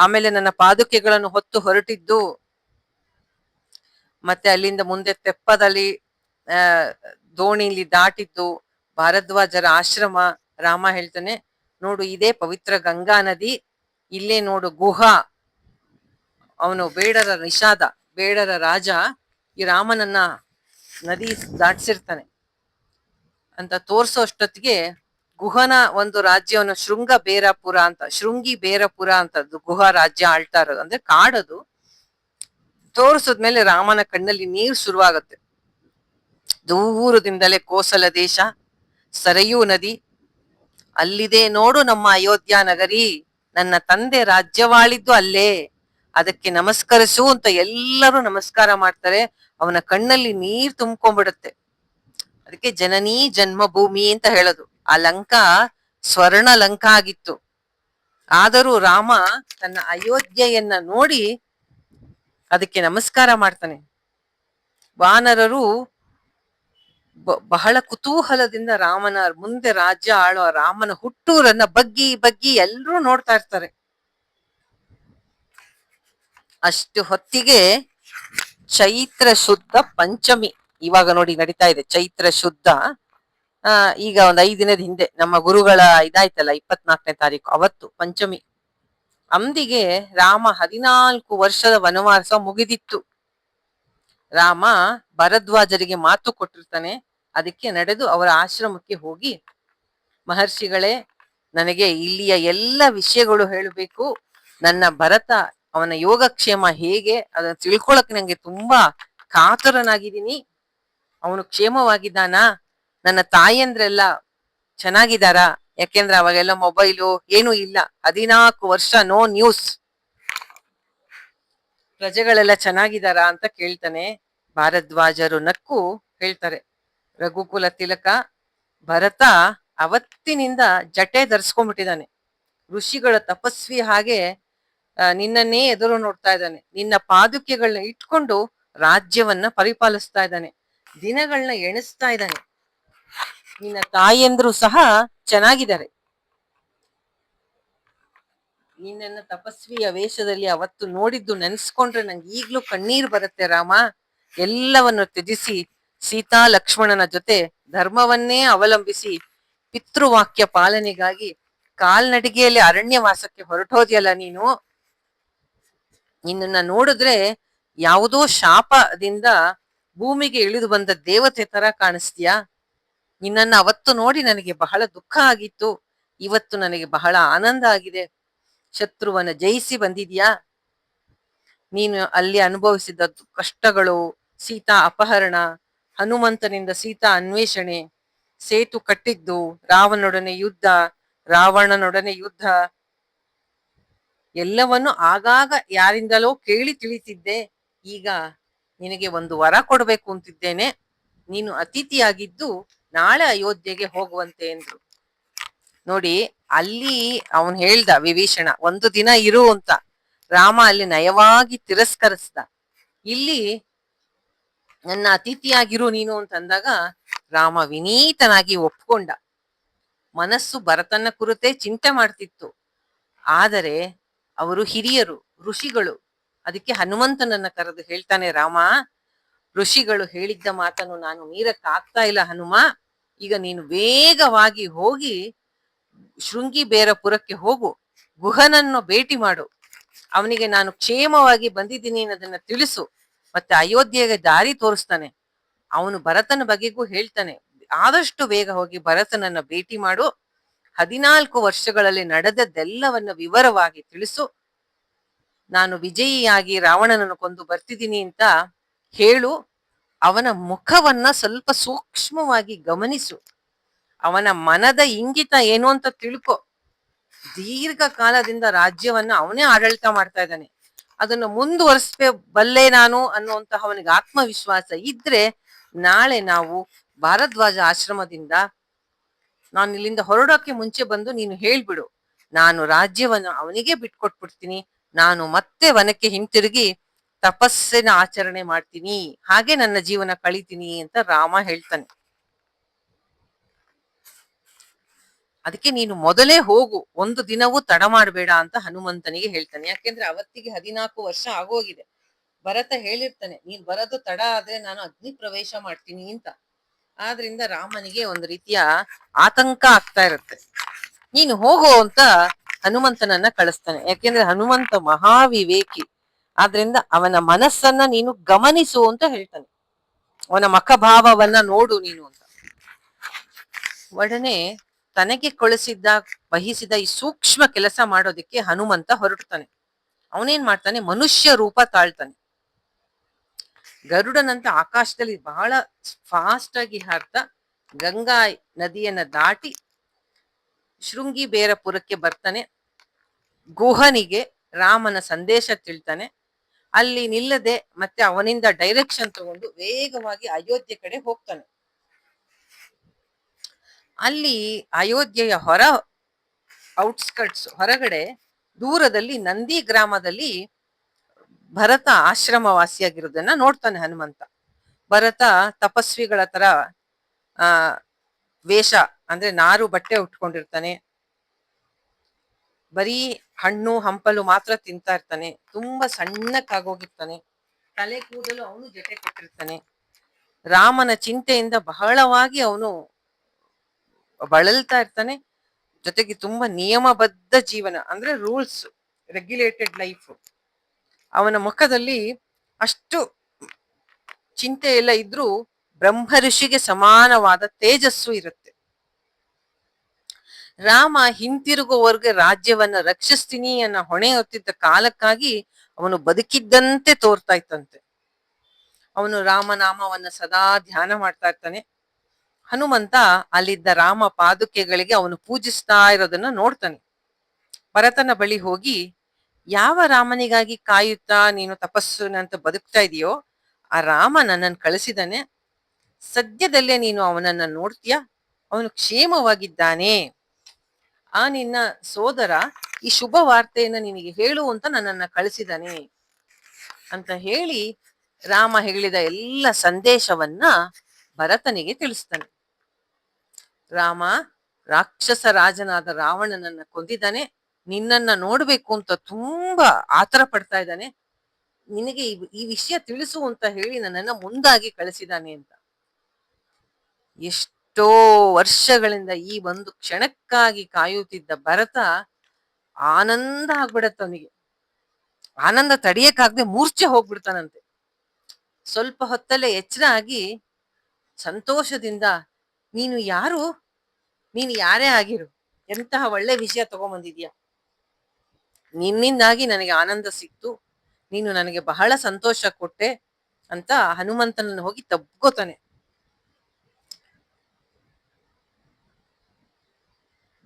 ಆಮೇಲೆ ನನ್ನ ಪಾದುಕೆಗಳನ್ನು ಹೊತ್ತು ಹೊರಟಿದ್ದು. ಮತ್ತೆ ಅಲ್ಲಿಂದ ಮುಂದೆ ತೆಪ್ಪದಲ್ಲಿ ದೋಣಿಲಿ ದಾಟಿದ್ದು, ಭಾರದ್ವಾಜರ ಆಶ್ರಮ. ರಾಮ ಹೇಳ್ತಾನೆ, ನೋಡು ಇದೇ ಪವಿತ್ರ ಗಂಗಾ ನದಿ, ಇಲ್ಲೇ ನೋಡು ಗುಹಾ, ಅವನು ಬೇಡರ ನಿಷಾದ, ಬೇಡರ ರಾಜ ಈ ರಾಮನನ್ನ ನದಿ ದಾಟಿಸಿರ್ತಾನೆ ಅಂತ ತೋರ್ಸೋ ಅಷ್ಟೊತ್ತಿಗೆ ಗುಹನ ಒಂದು ರಾಜ್ಯವನ್ನು ಶೃಂಗಿ ಬೇರಪುರ ಅಂತದ್ದು ಗುಹಾ ರಾಜ್ಯ ಆಳ್ತಾ ಇರೋದು. ಅಂದ್ರೆ ಕಾಡದು. ತೋರಿಸಿದ್ಮೇಲೆ ರಾಮನ ಕಣ್ಣಲ್ಲಿ ನೀರು ಶುರುವಾಗತ್ತೆ. ದೂರದಿಂದಲೇ ಕೋಸಲ ದೇಶ, ಸರಯೂ ನದಿ, ಅಲ್ಲಿದೆ ನೋಡು ನಮ್ಮ ಅಯೋಧ್ಯ ನಗರಿ, ನನ್ನ ತಂದೆ ರಾಜ್ಯವಾಳಿದ್ದು ಅಲ್ಲೇ, ಅದಕ್ಕೆ ನಮಸ್ಕರಿಸು ಅಂತ ಎಲ್ಲರೂ ನಮಸ್ಕಾರ ಮಾಡ್ತಾರೆ. ಅವನ ಕಣ್ಣಲ್ಲಿ ನೀರ್ ತುಂಬ್ಕೊಂಡ್ಬಿಡುತ್ತೆ. ಅದಕ್ಕೆ ಜನನೀ ಜನ್ಮಭೂಮಿ ಅಂತ ಹೇಳೋದು. ಆ ಲಂಕಾ ಸ್ವರ್ಣ ಲಂಕಾ ಆಗಿತ್ತು. ಆದರೂ ರಾಮ ತನ್ನ ಅಯೋಧ್ಯೆಯನ್ನ ನೋಡಿ ಅದಕ್ಕೆ ನಮಸ್ಕಾರ ಮಾಡ್ತಾನೆ. ವಾನರರು ಬಹಳ ಕುತೂಹಲದಿಂದ ರಾಮನ ಮುಂದೆ ರಾಜ್ಯ ಆಳೋ ರಾಮನ ಹುಟ್ಟೂರನ್ನ ಬಗ್ಗಿ ಬಗ್ಗಿ ಎಲ್ರೂ ನೋಡ್ತಾ ಇರ್ತಾರೆ. ಅಷ್ಟು ಹೊತ್ತಿಗೆ ಚೈತ್ರ ಶುದ್ಧ ಪಂಚಮಿ ಇವಾಗ ನೋಡಿ ನಡೀತಾ ಇದೆ. ಚೈತ್ರ ಶುದ್ಧ ಈಗ ಒಂದ್ 5 ದಿನದ ಹಿಂದೆ ನಮ್ಮ ಗುರುಗಳ ಇದಾಯ್ತಲ್ಲ, 24ನೇ ತಾರೀಕು, ಅವತ್ತು ಪಂಚಮಿ. ಅಂದಿಗೆ ರಾಮ 14 ವರ್ಷದ ವನವಾಸ ಮುಗಿದಿತ್ತು. ರಾಮ ಭರದ್ವಾಜರಿಗೆ ಮಾತು ಕೊಟ್ಟಿರ್ತಾನೆ. ಅದಕ್ಕೆ ನಡೆದು ಅವರ ಆಶ್ರಮಕ್ಕೆ ಹೋಗಿ, ಮಹರ್ಷಿಗಳೇ, ನನಗೆ ಇಲ್ಲಿಯ ಎಲ್ಲ ವಿಷಯಗಳು ಹೇಳಬೇಕು. ನನ್ನ ಭರತ, ಅವನ ಯೋಗಕ್ಷೇಮ ಹೇಗೆ ಅದನ್ನ ತಿಳ್ಕೊಳಕ್ ನಂಗೆ ತುಂಬಾ ಕಾತರನಾಗಿದ್ದೀನಿ. ಅವನು ಕ್ಷೇಮವಾಗಿದ್ದಾನ? ನನ್ನ ತಾಯಂದ್ರೆಲ್ಲ ಚೆನ್ನಾಗಿದ್ದಾರಾ? ಯಾಕೆಂದ್ರೆ ಅವಾಗೆಲ್ಲ ಮೊಬೈಲು ಏನೂ ಇಲ್ಲ. 14 ವರ್ಷ ನೋ ನ್ಯೂಸ್. ಪ್ರಜೆಗಳೆಲ್ಲ ಚೆನ್ನಾಗಿದ್ದಾರಾ ಅಂತ ಕೇಳ್ತಾನೆ. ಭಾರದ್ವಾಜರು ನಕ್ಕು ಹೇಳ್ತಾರೆ, ರಘುಕುಲ ತಿಲಕ, ಭರತ ಅವತ್ತಿನಿಂದ ಜಟೆ ಧರಿಸ್ಕೊಂಡ್ಬಿಟ್ಟಿದ್ದಾನೆ. ಋಷಿಗಳ ತಪಸ್ವಿ ಹಾಗೆ ನಿನ್ನನ್ನೇ ಎದುರು ನೋಡ್ತಾ ಇದ್ದಾನೆ. ನಿನ್ನ ಪಾದುಕೆಗಳನ್ನ ಇಟ್ಕೊಂಡು ರಾಜ್ಯವನ್ನ ಪರಿಪಾಲಿಸ್ತಾ ಇದ್ದಾನೆ. ದಿನಗಳನ್ನ ಎಣಿಸ್ತಾ ಇದ್ದಾನೆ. ನಿನ್ನ ತಾಯಿಯಂದ್ರು ಸಹ ಚೆನ್ನಾಗಿದ್ದಾರೆ. ನಿನ್ನ ತಪಸ್ವಿಯ ವೇಷದಲ್ಲಿ ಅವತ್ತು ನೋಡಿದ್ದು ನೆನ್ಸ್ಕೊಂಡ್ರೆ ನಂಗೆ ಈಗ್ಲೂ ಕಣ್ಣೀರ್ ಬರುತ್ತೆ ರಾಮ. ಎಲ್ಲವನ್ನು ತ್ಯಜಿಸಿ ಸೀತಾ ಲಕ್ಷ್ಮಣನ ಜೊತೆ ಧರ್ಮವನ್ನೇ ಅವಲಂಬಿಸಿ ಪಿತೃವಾಕ್ಯ ಪಾಲನೆಗಾಗಿ ಕಾಲ್ನಡಿಗೆಯಲ್ಲಿ ಅರಣ್ಯವಾಸಕ್ಕೆ ಹೊರಟೋದ್ಯಲ್ಲ ನೀನು. ನಿನ್ನನ್ನ ನೋಡಿದ್ರೆ ಯಾವುದೋ ಶಾಪದಿಂದ ಭೂಮಿಗೆ ಇಳಿದು ಬಂದ ದೇವತೆ ತರ ಕಾಣಿಸ್ತೀಯಾ. ನಿನ್ನನ್ನ ಅವತ್ತು ನೋಡಿ ನನಗೆ ಬಹಳ ದುಃಖ ಆಗಿತ್ತು. ಇವತ್ತು ನನಗೆ ಬಹಳ ಆನಂದ ಆಗಿದೆ. ಶತ್ರುವನ್ನ ಜಯಿಸಿ ಬಂದಿದ್ಯಾ. ನೀನು ಅಲ್ಲಿ ಅನುಭವಿಸಿದ ಕಷ್ಟಗಳು, ಸೀತಾ ಅಪಹರಣ, ಹನುಮಂತನಿಂದ ಸೀತಾ ಅನ್ವೇಷಣೆ, ಸೇತು ಕಟ್ಟಿದ್ದು, ರಾವಣನೊಡನೆ ಯುದ್ಧ ಎಲ್ಲವನ್ನು ಆಗಾಗ ಯಾರಿಂದಲೋ ಕೇಳಿ ತಿಳಿತಿದ್ದೆ. ಈಗ ನಿನಗೆ ಒಂದು ವರ ಕೊಡ್ಬೇಕು ಅಂತಿದ್ದೇನೆ. ನೀನು ಅತಿಥಿಯಾಗಿದ್ದು ನಾಳೆ ಅಯೋಧ್ಯೆಗೆ ಹೋಗುವಂತೆ ಎಂದ್ರು. ನೋಡಿ, ಅಲ್ಲಿ ಅವನ್ ಹೇಳ್ದ ವಿಭೀಷಣ 1 ದಿನ ಇರು ಅಂತ. ರಾಮ ಅಲ್ಲಿ ನಯವಾಗಿ ತಿರಸ್ಕರಿಸ್ದ. ಇಲ್ಲಿ ನನ್ನ ಅತಿಥಿಯಾಗಿರು ನೀನು ಅಂತಂದಾಗ ರಾಮ ವಿನೀತನಾಗಿ ಒಪ್ಕೊಂಡ. ಮನಸ್ಸು ಭರತನ ಕುರಿತೇ ಚಿಂತೆ ಮಾಡ್ತಿತ್ತು. ಆದರೆ ಅವರು ಹಿರಿಯರು, ಋಷಿಗಳು. ಅದಕ್ಕೆ ಹನುಮಂತನನ್ನ ಕರೆದು ಹೇಳ್ತಾನೆ ರಾಮ, ಋಷಿಗಳು ಹೇಳಿದ್ದ ಮಾತನ್ನು ನಾನು ಮೀರಕ್ ಆಗ್ತಾ ಇಲ್ಲ ಹನುಮ. ಈಗ ನೀನು ವೇಗವಾಗಿ ಹೋಗಿ ಶೃಂಗಿ ಬೇರಪುರಕ್ಕೆ ಹೋಗು, ಗುಹನನ್ನು ಭೇಟಿ ಮಾಡು, ಅವನಿಗೆ ನಾನು ಕ್ಷೇಮವಾಗಿ ಬಂದಿದ್ದೀನಿ ಅನ್ನೋದನ್ನ ತಿಳಿಸು, ಮತ್ತೆ ಅಯೋಧ್ಯೆಗೆ ದಾರಿ ತೋರಿಸ್ತಾನೆ. ಅವನು ಭರತನ ಬಗೆಗೂ ಹೇಳ್ತಾನೆ. ಆದಷ್ಟು ಬೇಗ ಹೋಗಿ ಭರತನನ್ನ ಭೇಟಿ ಮಾಡು, 14 ವರ್ಷಗಳಲ್ಲಿ ನಡೆದದ್ದೆಲ್ಲವನ್ನ ವಿವರವಾಗಿ ತಿಳಿಸು, ನಾನು ವಿಜಯಿಯಾಗಿ ರಾವಣನನ್ನು ಕೊಂದು ಬರ್ತಿದ್ದೀನಿ ಅಂತ ಹೇಳು. ಅವನ ಮುಖವನ್ನ ಸ್ವಲ್ಪ ಸೂಕ್ಷ್ಮವಾಗಿ ಗಮನಿಸು, ಅವನ ಮನದ ಇಂಗಿತ ಏನು ಅಂತ ತಿಳ್ಕೊ. ದೀರ್ಘ ಕಾಲದಿಂದ ರಾಜ್ಯವನ್ನ ಅವನೇ ಆಡಳಿತ ಮಾಡ್ತಾ ಇದ್ದಾನೆ. ಅದನ್ನು ಬಲ್ಲೆ ನಾನು ಅನ್ನುವಂತಹ ಅವನಿಗೆ ಆತ್ಮವಿಶ್ವಾಸ ಇದ್ರೆ, ನಾಳೆ ನಾವು ಭಾರದ್ವಾಜ ಆಶ್ರಮದಿಂದ ನಾನು ಇಲ್ಲಿಂದ ಹೊರಡೋಕೆ ಮುಂಚೆ ಬಂದು ನೀನು ಹೇಳ್ಬಿಡು, ನಾನು ರಾಜ್ಯವನ್ನು ಅವನಿಗೆ ಬಿಟ್ಕೊಟ್ಬಿಡ್ತೀನಿ, ನಾನು ಮತ್ತೆ ವನಕ್ಕೆ ಹಿಂತಿರುಗಿ ತಪಸ್ಸಿನ ಆಚರಣೆ ಮಾಡ್ತೀನಿ, ಹಾಗೆ ನನ್ನ ಜೀವನ ಕಳಿತೀನಿ ಅಂತ ರಾಮ ಹೇಳ್ತಾನೆ. ಅದಕ್ಕೆ ನೀನು ಮೊದಲೇ ಹೋಗು, 1 ದಿನವೂ ತಡ ಮಾಡಬೇಡ ಅಂತ ಹನುಮಂತನಿಗೆ ಹೇಳ್ತಾನೆ. ಯಾಕೆಂದ್ರೆ ಅವತ್ತಿಗೆ 14 ವರ್ಷ ಆಗೋಗಿದೆ. ಭರತ ಹೇಳಿರ್ತಾನೆ, ನೀನ್ ಬರೋದು ತಡ ಆದ್ರೆ ನಾನು ಅಗ್ನಿ ಪ್ರವೇಶ ಮಾಡ್ತೀನಿ ಅಂತ. ಆದ್ರಿಂದ ರಾಮನಿಗೆ ಒಂದು ರೀತಿಯ ಆತಂಕ ಆಗ್ತಾ ಇರುತ್ತೆ. ನೀನು ಹೋಗೋ ಅಂತ ಹನುಮಂತನನ್ನ ಕಳಿಸ್ತಾನೆ. ಯಾಕೆಂದ್ರೆ ಹನುಮಂತ ಮಹಾವಿವೇಕಿ. ಆದ್ರಿಂದ ಅವನ ಮನಸ್ಸನ್ನ ನೀನು ಗಮನಿಸು ಅಂತ ಹೇಳ್ತಾನೆ. ಅವನ ಮುಖಭಾವವನ್ನ ನೋಡು ನೀನು ಅಂತ. ಒಡನೆ ತನಗೆ ವಹಿಸಿದ ಈ ಸೂಕ್ಷ್ಮ ಕೆಲಸ ಮಾಡೋದಿಕ್ಕೆ ಹನುಮಂತ ಹೊರಡ್ತಾನೆ. ಅವನೇನ್ ಮಾಡ್ತಾನೆ, ಮನುಷ್ಯ ರೂಪ ತಾಳ್ತಾನೆ. ಗರುಡನಂತ ಆಕಾಶದಲ್ಲಿ ಬಹಳ ಫಾಸ್ಟ್ ಆಗಿ ಹಾರ್ತಾ ಗಂಗಾ ನದಿಯನ್ನ ದಾಟಿ ಶೃಂಗಿ ಬೇರಪುರಕ್ಕೆ ಬರ್ತಾನೆ. ಗುಹನಿಗೆ ರಾಮನ ಸಂದೇಶ ತಿಳ್ತಾನೆ. ಅಲ್ಲಿ ನಿಲ್ಲದೆ ಮತ್ತೆ ಅವನಿಂದ ಡೈರೆಕ್ಷನ್ ತಗೊಂಡು ವೇಗವಾಗಿ ಅಯೋಧ್ಯೆ ಕಡೆ ಹೋಗ್ತಾನೆ. ಅಲ್ಲಿ ಅಯೋಧ್ಯೆಯ ಹೊರಗಡೆ ದೂರದಲ್ಲಿ ನಂದಿ ಗ್ರಾಮದಲ್ಲಿ ಭರತ ಆಶ್ರಮವಾಸಿಯಾಗಿರೋದನ್ನ ನೋಡ್ತಾನೆ ಹನುಮಂತ. ಭರತ ತಪಸ್ವಿಗಳ ತರ ಆ ವೇಷ ಅಂದ್ರೆ ನಾರು ಬಟ್ಟೆ ಉಟ್ಕೊಂಡಿರ್ತಾನೆ. ಬರೀ ಹಣ್ಣು ಹಂಪಲು ಮಾತ್ರ ತಿಂತಾ ಇರ್ತಾನೆ. ತುಂಬಾ ಸಣ್ಣಕ್ಕಾಗೋಗಿರ್ತಾನೆ. ತಲೆ ಕೂದಲು ಅವನು ಜಟೆ ಕಟ್ಟಿರ್ತಾನೆ. ರಾಮನ ಚಿಂತೆಯಿಂದ ಬಹಳವಾಗಿ ಅವನು ಬಳಲ್ತಾ ಇರ್ತಾನೆ. ಜೊತೆಗೆ ತುಂಬಾ ನಿಯಮಬದ್ಧ ಜೀವನ ಅಂದ್ರೆ ರೂಲ್ಸ್, ರೆಗ್ಯುಲೇಟೆಡ್ ಲೈಫ್. ಅವನ ಮುಖದಲ್ಲಿ ಅಷ್ಟು ಚಿಂತೆ ಎಲ್ಲ ಇದ್ರೂ ಬ್ರಹ್ಮ ಋಷಿಗೆ ಸಮಾನವಾದ ತೇಜಸ್ಸು ಇರುತ್ತೆ. ರಾಮ ಹಿಂತಿರುಗುವವರೆಗೆ ರಾಜ್ಯವನ್ನ ರಕ್ಷಿಸ್ತೀನಿ ಅನ್ನೋ ಹೊಣೆ ಹೊತ್ತಿದ್ದ ಕಾಲಕ್ಕಾಗಿ ಅವನು ಬದುಕಿದ್ದಂತೆ ತೋರ್ತಾ ಇತ್ತಂತೆ. ಅವನು ರಾಮನಾಮವನ್ನ ಸದಾ ಧ್ಯಾನ ಮಾಡ್ತಾ ಇರ್ತಾನೆ. ಹನುಮಂತ ಅಲ್ಲಿದ್ದ ರಾಮ ಪಾದುಕೆಗಳಿಗೆ ಅವನು ಪೂಜಿಸ್ತಾ ಇರೋದನ್ನ ನೋಡ್ತಾನೆ. ಭರತನ ಬಳಿ ಹೋಗಿ, ಯಾವ ರಾಮನಿಗಾಗಿ ಕಾಯುತ್ತಾ ನೀನು ತಪಸ್ಸಿನಂತ ಬದುಕ್ತಾ ಇದೆಯೋ ಆ ರಾಮ ನನ್ನನ್ನು ಕಳಿಸಿದಾನೆ. ಸದ್ಯದಲ್ಲೇ ನೀನು ಅವನನ್ನ ನೋಡ್ತೀಯ, ಅವನು ಕ್ಷೇಮವಾಗಿದ್ದಾನೆ. ಆ ನಿನ್ನ ಸೋದರ ಈ ಶುಭ ವಾರ್ತೆಯನ್ನ ನಿನಗೆ ಹೇಳು ಅಂತ ನನ್ನನ್ನ ಕಳಿಸಿದಾನೆ ಅಂತ ಹೇಳಿ ರಾಮ ಹೇಳಿದ ಎಲ್ಲ ಸಂದೇಶವನ್ನ ಭರತನಿಗೆ ತಿಳಿಸ್ತಾನೆ. ರಾಮ ರಾಕ್ಷಸ ರಾಜನಾದ ರಾವಣನನ್ನ ಕೊಂದಿದ್ದಾನೆ, ನಿನ್ನನ್ನ ನೋಡ್ಬೇಕು ಅಂತ ತುಂಬಾ ಆತರ ಪಡ್ತಾ ಇದ್ದಾನೆ. ನಿನಗೆ ಈ ವಿಷಯ ತಿಳಿಸು ಅಂತ ಹೇಳಿ ನನ್ನನ್ನ ಮುಂದಾಗಿ ಕಳಿಸಿದಾನೆ ಅಂತ. ಎಷ್ಟೋ ವರ್ಷಗಳಿಂದ ಈ ಒಂದು ಕ್ಷಣಕ್ಕಾಗಿ ಕಾಯುತ್ತಿದ್ದ ಭರತ ಆನಂದ ಆಗ್ಬಿಡತ್ತ ಅವನಿಗೆ. ಆನಂದ ತಡಿಯಕ್ಕಾಗದೆ ಮೂರ್ಛೆ ಹೋಗ್ಬಿಡ್ತಾನಂತೆ. ಸ್ವಲ್ಪ ಹೊತ್ತಲ್ಲೇ ಎಚ್ಚರ ಆಗಿ ಸಂತೋಷದಿಂದ, ನೀನು ಯಾರು, ನೀನು ಯಾರೇ ಆಗಿರು, ಎಂತಹ ಒಳ್ಳೆ ವಿಷಯ ತಗೊಂಬಂದಿದ್ಯಾ, ನಿನ್ನಿಂದಾಗಿ ನನಗೆ ಆನಂದ ಸಿಕ್ತು, ನೀನು ನನಗೆ ಬಹಳ ಸಂತೋಷ ಕೊಟ್ಟೆ ಅಂತ ಹನುಮಂತನನ್ನು ಹೋಗಿ ತಬ್ಕೋತಾನೆ.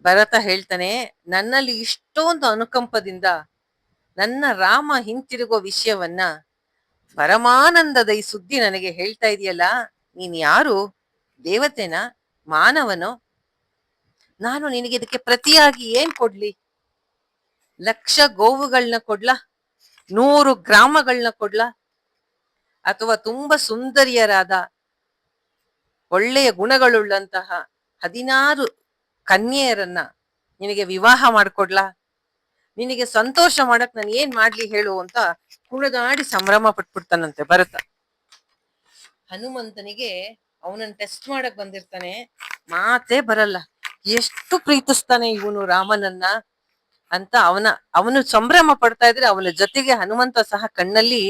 ಭರತ ಹೇಳ್ತಾನೆ, ನನ್ನಲ್ಲಿ ಇಷ್ಟೊಂದು ಅನುಕಂಪದಿಂದ ನನ್ನ ರಾಮ ಹಿಂತಿರುಗೋ ವಿಷಯವನ್ನ ಪರಮಾನಂದದ ಈ ಸುದ್ದಿ ನನಗೆ ಹೇಳ್ತಾ ಇದೆಯಲ್ಲ, ನೀನ್ ಯಾರು, ದೇವತೆನ, ಮಾನವನೋ? ನಾನು ನಿನಗೆ ಇದಕ್ಕೆ ಪ್ರತಿಯಾಗಿ ಏನ್ ಕೊಡ್ಲಿ? 1,00,000 ಗೋವುಗಳನ್ನ ಕೊಡ್ಲಾ, 100 ಗ್ರಾಮಗಳನ್ನ ಕೊಡ್ಲಾ, ಅಥವಾ ತುಂಬಾ ಸುಂದರಿಯರಾದ ಒಳ್ಳೆಯ ಗುಣಗಳುಳ್ಳಂತಹ 16 ಕನ್ಯೆಯರನ್ನ ನಿನಗೆ ವಿವಾಹ ಮಾಡ್ಕೊಡ್ಲಾ? ನಿನಗೆ ಸಂತೋಷ ಮಾಡಕ್ ನಾನು ಏನ್ ಮಾಡ್ಲಿ ಹೇಳು ಅಂತ ಕುಣಿದಾಡಿ ಸಂಭ್ರಮ ಪಟ್ಬಿಡ್ತಾನಂತೆ ಭರತ. ಹನುಮಂತನಿಗೆ ಅವನನ್ನ ಟೆಸ್ಟ್ ಮಾಡಕ್ ಬಂದಿರ್ತಾನೆ, ಮಾತೇ ಬರಲ್ಲ, ಎಷ್ಟು ಪ್ರೀತಿಸ್ತಾನೆ ಇವನು ರಾಮನನ್ನ ಅಂತ ಅವನು ಸಂಭ್ರಮ ಪಡ್ತಾ ಇದ್ರೆ ಅವನ ಜೊತೆಗೆ ಹನುಮಂತ ಸಹ ಕಣ್ಣಲ್ಲಿ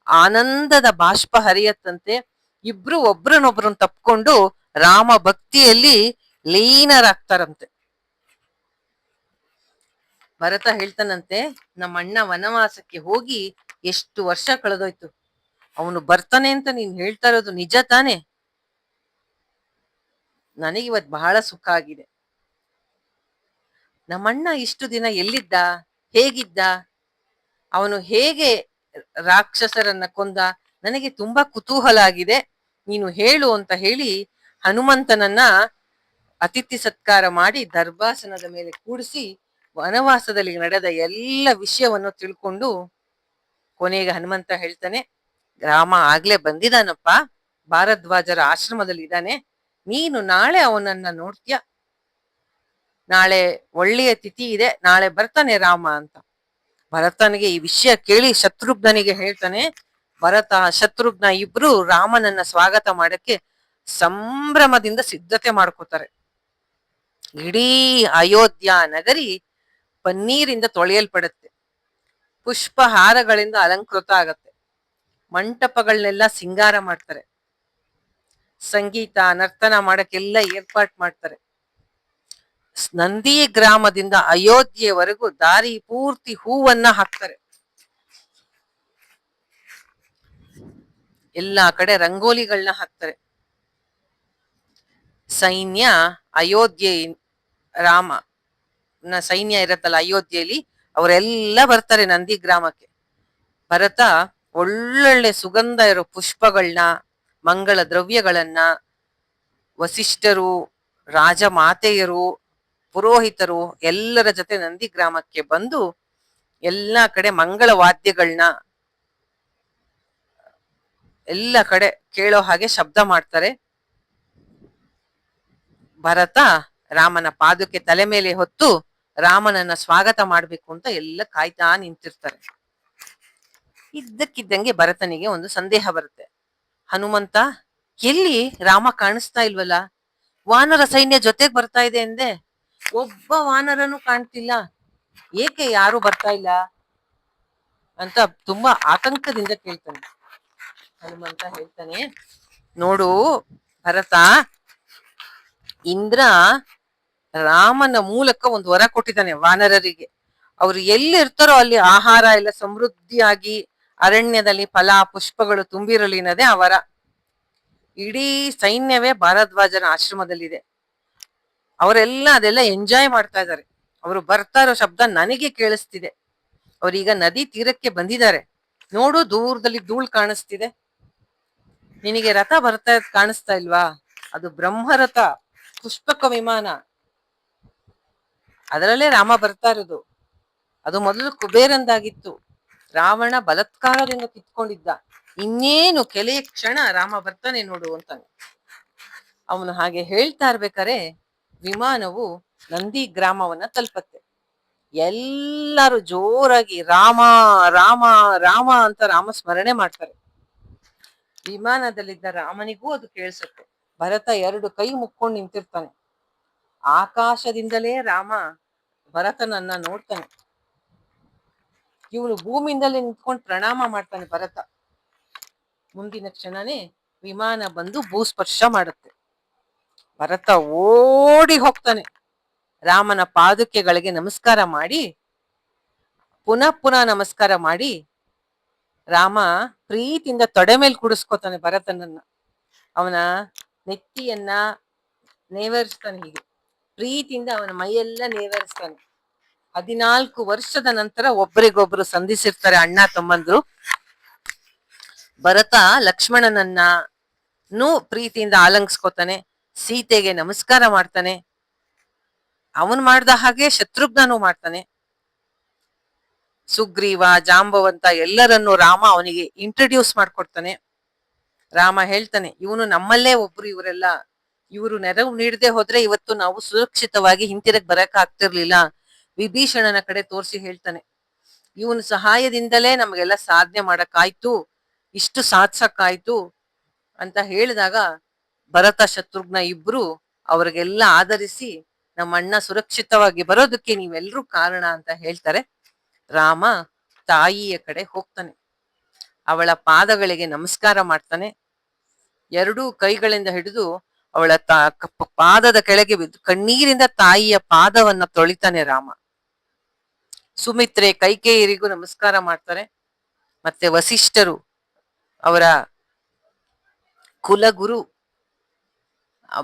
ಆನಂದದ ಬಾಷ್ಪ ಹರಿಯತ್ತಂತೆ. ಇಬ್ರು ಒಬ್ರನ್ನೊಬ್ರನ್ನ ತಪ್ಕೊಂಡು ರಾಮ ಭಕ್ತಿಯಲ್ಲಿ ಲೀನರಾಗ್ತಾರಂತೆ. ಭರತ ಹೇಳ್ತಾನಂತೆ, ನಮ್ಮ ಅಣ್ಣ ವನವಾಸಕ್ಕೆ ಹೋಗಿ ಎಷ್ಟು ವರ್ಷ ಕಳೆದೋಯ್ತು, ಅವನು ಬರ್ತಾನೆ ಅಂತ ನೀನ್ ಹೇಳ್ತಾ ಇರೋದು ನಿಜ ತಾನೆ? ನನಗಿವತ್ ಬಹಳ ಸುಖ ಆಗಿದೆ. ನಮ್ಮಣ್ಣ ಇಷ್ಟು ದಿನ ಎಲ್ಲಿದ್ದ, ಹೇಗಿದ್ದ, ಅವನು ಹೇಗೆ ರಾಕ್ಷಸರನ್ನ ಕೊಂದ, ನನಗೆ ತುಂಬಾ ಕುತೂಹಲ ಆಗಿದೆ, ನೀನು ಹೇಳು ಅಂತ ಹೇಳಿ ಹನುಮಂತನನ್ನ ಅತಿಥಿ ಸತ್ಕಾರ ಮಾಡಿ ದರ್ಭಾಸನದ ಮೇಲೆ ಕೂಡಿಸಿ ವನವಾಸದಲ್ಲಿ ನಡೆದ ಎಲ್ಲ ವಿಷಯವನ್ನು ತಿಳ್ಕೊಂಡು ಕೊನೆಗೆ ಹನುಮಂತ ಹೇಳ್ತಾನೆ, ರಾಮ ಆಗ್ಲೇ ಬಂದಿದಾನಪ್ಪ, ಭಾರದ್ವಾಜರ ಆಶ್ರಮದಲ್ಲಿ ಇದ್ದಾನೆ, ನೀನು ನಾಳೆ ಅವನನ್ನ ನೋಡ್ತೀಯ, ನಾಳೆ ಒಳ್ಳೆಯ ತಿಥಿ ಇದೆ, ನಾಳೆ ಬರ್ತಾನೆ ರಾಮ ಅಂತ. ಭರತನಿಗೆ ಈ ವಿಷಯ ಕೇಳಿ ಶತ್ರುಘ್ನಿಗೆ ಹೇಳ್ತಾನೆ. ಭರತ ಶತ್ರುಘ್ನ ಇಬ್ರು ರಾಮನನ್ನ ಸ್ವಾಗತ ಮಾಡಕ್ಕೆ ಸಂಭ್ರಮದಿಂದ ಸಿದ್ಧತೆ ಮಾಡ್ಕೋತಾರೆ. ಇಡೀ ಅಯೋಧ್ಯ ನಗರಿ ಪನ್ನೀರಿಂದ ತೊಳೆಯಲ್ಪಡುತ್ತೆ, ಪುಷ್ಪ ಹಾರಗಳಿಂದ ಅಲಂಕೃತ ಆಗತ್ತೆ, ಮಂಟಪಗಳನ್ನೆಲ್ಲ ಸಿಂಗಾರ ಮಾಡ್ತಾರೆ, ಸಂಗೀತ ನರ್ತನ ಮಾಡಕ್ಕೆಲ್ಲ ಏರ್ಪಾಟ್ ಮಾಡ್ತಾರೆ. ನಂದಿ ಗ್ರಾಮದಿಂದ ಅಯೋಧ್ಯೆವರೆಗೂ ದಾರಿ ಪೂರ್ತಿ ಹೂವನ್ನ ಹಾಕ್ತಾರೆ, ಎಲ್ಲಾ ಕಡೆ ರಂಗೋಲಿಗಳನ್ನ ಹಾಕ್ತಾರೆ. ಸೈನ್ಯ ಅಯೋಧ್ಯೆ, ರಾಮ ಸೈನ್ಯ ಇರತ್ತಲ್ಲ ಅಯೋಧ್ಯೆಯಲ್ಲಿ, ಅವರೆಲ್ಲ ಬರ್ತಾರೆ ನಂದಿ ಗ್ರಾಮಕ್ಕೆ. ಭರತ ಒಳ್ಳೊಳ್ಳೆ ಸುಗಂಧ ಇರೋ ಪುಷ್ಪಗಳನ್ನ, ಮಂಗಳ ದ್ರವ್ಯಗಳನ್ನ ವಸಿಷ್ಠರು, ರಾಜಮಾತೆಯರು, ಪುರೋಹಿತರು ಎಲ್ಲರ ಜೊತೆ ನಂದಿ ಗ್ರಾಮಕ್ಕೆ ಬಂದು ಎಲ್ಲಾ ಕಡೆ ಮಂಗಳ ವಾದ್ಯಗಳನ್ನ ಎಲ್ಲ ಕಡೆ ಕೇಳೋ ಹಾಗೆ ಶಬ್ದ ಮಾಡ್ತಾರೆ. ಭರತ ರಾಮನ ಪಾದಕ್ಕೆ ತಲೆ ಮೇಲೆ ಹೊತ್ತು ರಾಮನನ್ನ ಸ್ವಾಗತ ಮಾಡ್ಬೇಕು ಅಂತ ಎಲ್ಲ ಕಾಯ್ತಾ ನಿಂತಿರ್ತಾರೆ. ಇದ್ದಕ್ಕಿದ್ದಂಗೆ ಭರತನಿಗೆ ಒಂದು ಸಂದೇಹ ಬರುತ್ತೆ. ಹನುಮಂತ, ಎಲ್ಲಿ ರಾಮ ಕಾಣಿಸ್ತಾ ಇಲ್ವಲ್ಲ? ವಾನರ ಸೈನ್ಯ ಜೊತೆಗ್ ಬರ್ತಾ ಇದೆ ಎಂದೆ, ಒಬ್ಬ ವಾನರನು ಕಾಣ್ತಿಲ್ಲ, ಏಕೆ ಯಾರು ಬರ್ತಾ ಇಲ್ಲ ಅಂತ ತುಂಬಾ ಆತಂಕದಿಂದ ಕೇಳ್ತಾನೆ. ಹನುಮಂತ ಹೇಳ್ತಾನೆ, ನೋಡು ಭರತ, ಇಂದ್ರ ರಾಮನ ಮೂಲಕ ಒಂದು ವರ ಕೊಟ್ಟಿದ್ದಾನೆ ವಾನರರಿಗೆ. ಅವ್ರು ಎಲ್ಲಿ ಇರ್ತಾರೋ ಅಲ್ಲಿ ಆಹಾರ ಎಲ್ಲ ಸಮೃದ್ಧಿಯಾಗಿ ಅರಣ್ಯದಲ್ಲಿ ಫಲ ಪುಷ್ಪಗಳು ತುಂಬಿರಲಿ ಅನ್ನೋದೇ ಆ ವರ. ಇಡೀ ಸೈನ್ಯವೇ ಭಾರದ್ವಾಜನ ಆಶ್ರಮದಲ್ಲಿದೆ. ಅವರೆಲ್ಲ ಅದೆಲ್ಲ ಎಂಜಾಯ್ ಮಾಡ್ತಾ ಇದ್ದಾರೆ. ಅವರು ಬರ್ತಾ ಇರೋ ಶಬ್ದ ನನಗೆ ಕೇಳಿಸ್ತಿದೆ. ಅವ್ರೀಗ ನದಿ ತೀರಕ್ಕೆ ಬಂದಿದ್ದಾರೆ. ನೋಡು, ದೂರದಲ್ಲಿ ಧೂಳ್ ಕಾಣಿಸ್ತಿದೆ. ನಿನಗೆ ರಥ ಬರ್ತಾ ಕಾಣಿಸ್ತಾ ಇಲ್ವಾ? ಅದು ಬ್ರಹ್ಮರಥ, ಪುಷ್ಪಕ ವಿಮಾನ. ಅದರಲ್ಲೇ ರಾಮ ಬರ್ತಾ ಇರೋದು. ಅದು ಮೊದಲು ಕುಬೇರಂದಾಗಿತ್ತು. ರಾವಣ ಬಲಾತ್ಕಾರದಿಂದ ಕಿತ್ಕೊಂಡಿದ್ದ. ಇನ್ನೇನು ಕೆಲವೇ ಕ್ಷಣ ರಾಮ ಬರ್ತಾನೆ ನೋಡು ಅಂತಾನೆ. ಅವನು ಹಾಗೆ ಹೇಳ್ತಾ ಇರ್ಬೇಕಾರೆ ವಿಮಾನವು ನಂದಿ ಗ್ರಾಮವನ್ನ ತಲುಪತ್ತೆ. ಎಲ್ಲರೂ ಜೋರಾಗಿ ರಾಮ ರಾಮ ರಾಮ ಅಂತ ರಾಮ ಸ್ಮರಣೆ ಮಾಡ್ತಾರೆ. ವಿಮಾನದಲ್ಲಿದ್ದ ರಾಮನಿಗೂ ಅದು ಕೇಳಿಸುತ್ತೆ. ಭರತ ಎರಡು ಕೈ ಮುಕ್ಕೊಂಡು ನಿಂತಿರ್ತಾನೆ. ಆಕಾಶದಿಂದಲೇ ರಾಮ ಭರತನನ್ನ ನೋಡ್ತಾನೆ. ಇವನು ಭೂಮಿಯಿಂದಲೇ ನಿಂತ್ಕೊಂಡು ಪ್ರಣಾಮ ಮಾಡ್ತಾನೆ ಭರತ. ಮುಂದಿನ ಕ್ಷಣನೇ ವಿಮಾನ ಬಂದು ಭೂಸ್ಪರ್ಶ ಮಾಡುತ್ತೆ. ಭರತ ಓಡಿ ಹೋಗ್ತಾನೆ. ರಾಮನ ಪಾದುಕೆಗಳಿಗೆ ನಮಸ್ಕಾರ ಮಾಡಿ ಪುನಃ ಪುನಃ ನಮಸ್ಕಾರ ಮಾಡಿ ರಾಮ ಪ್ರೀತಿಯಿಂದ ತೊಡೆ ಮೇಲೆ ಕುಡಿಸ್ಕೊತಾನೆ ಭರತನನ್ನ. ಅವನ ನೆತ್ತಿಯನ್ನ ನೇವರಿಸ್ತಾನೆ. ಹೀಗೆ ಪ್ರೀತಿಯಿಂದ ಅವನ ಮೈಯೆಲ್ಲ ನೇವರಿಸ್ತಾನೆ. 14 ವರ್ಷದ ನಂತರ ಒಬ್ಬರಿಗೊಬ್ರು ಸಂಧಿಸಿರ್ತಾರೆ ಅಣ್ಣ ತಮ್ಮಂದ್ರು. ಭರತ ಲಕ್ಷ್ಮಣನನ್ನು ಪ್ರೀತಿಯಿಂದ ಆಲಂಗಿಸ್ಕೊತಾನೆ. ಸೀತೆಗೆ ನಮಸ್ಕಾರ ಮಾಡ್ತಾನೆ. ಅವನ್ ಮಾಡ್ದ ಹಾಗೆ ಶತ್ರುಘ್ನನು ಮಾಡ್ತಾನೆ. ಸುಗ್ರೀವ, ಜಾಂಬವಂತ ಎಲ್ಲರನ್ನು ರಾಮ ಅವನಿಗೆ ಇಂಟ್ರಡ್ಯೂಸ್ ಮಾಡ್ಕೊಡ್ತಾನೆ. ರಾಮ ಹೇಳ್ತಾನೆ, ಇವನು ನಮ್ಮಲ್ಲೇ ಒಬ್ರು, ಇವರೆಲ್ಲ ಇವರು ನೆರವು ನೀಡದೆ ಹೋದ್ರೆ ಇವತ್ತು ನಾವು ಸುರಕ್ಷಿತವಾಗಿ ಹಿಂತಿರಗ್ ಬರಕ್ ಆಗ್ತಿರ್ಲಿಲ್ಲ. ವಿಭೀಷಣನ ಕಡೆ ತೋರಿಸಿ ಹೇಳ್ತಾನೆ, ಇವನ ಸಹಾಯದಿಂದಲೇ ನಮ್ಗೆಲ್ಲ ಸಾಧನೆ ಮಾಡಕ್ಕಾಯ್ತು, ಇಷ್ಟು ಸಾಧಿಸಕ್ಕಾಯ್ತು ಅಂತ ಹೇಳಿದಾಗ ಭರತ ಶತ್ರುಘ್ನ ಇಬ್ರು ಅವ್ರಿಗೆಲ್ಲ ಆಧರಿಸಿ ನಮ್ಮ ಅಣ್ಣ ಸುರಕ್ಷಿತವಾಗಿ ಬರೋದಕ್ಕೆ ನೀವೆಲ್ರೂ ಕಾರಣ ಅಂತ ಹೇಳ್ತಾರೆ. ರಾಮ ತಾಯಿಯ ಕಡೆ ಹೋಗ್ತಾನೆ. ಅವಳ ಪಾದಗಳಿಗೆ ನಮಸ್ಕಾರ ಮಾಡ್ತಾನೆ. ಎರಡೂ ಕೈಗಳಿಂದ ಹಿಡಿದು ಅವಳ ಪಾದದ ಕೆಳಗೆ ಬಿದ್ದು ಕಣ್ಣೀರಿಂದ ತಾಯಿಯ ಪಾದವನ್ನ ತೊಳಿತಾನೆ ರಾಮ. ಸುಮಿತ್ರೆ, ಕೈಕೇಯಿರಿಗೂ ನಮಸ್ಕಾರ ಮಾಡ್ತಾರೆ. ಮತ್ತೆ ವಸಿಷ್ಠರು, ಅವರ ಕುಲಗುರು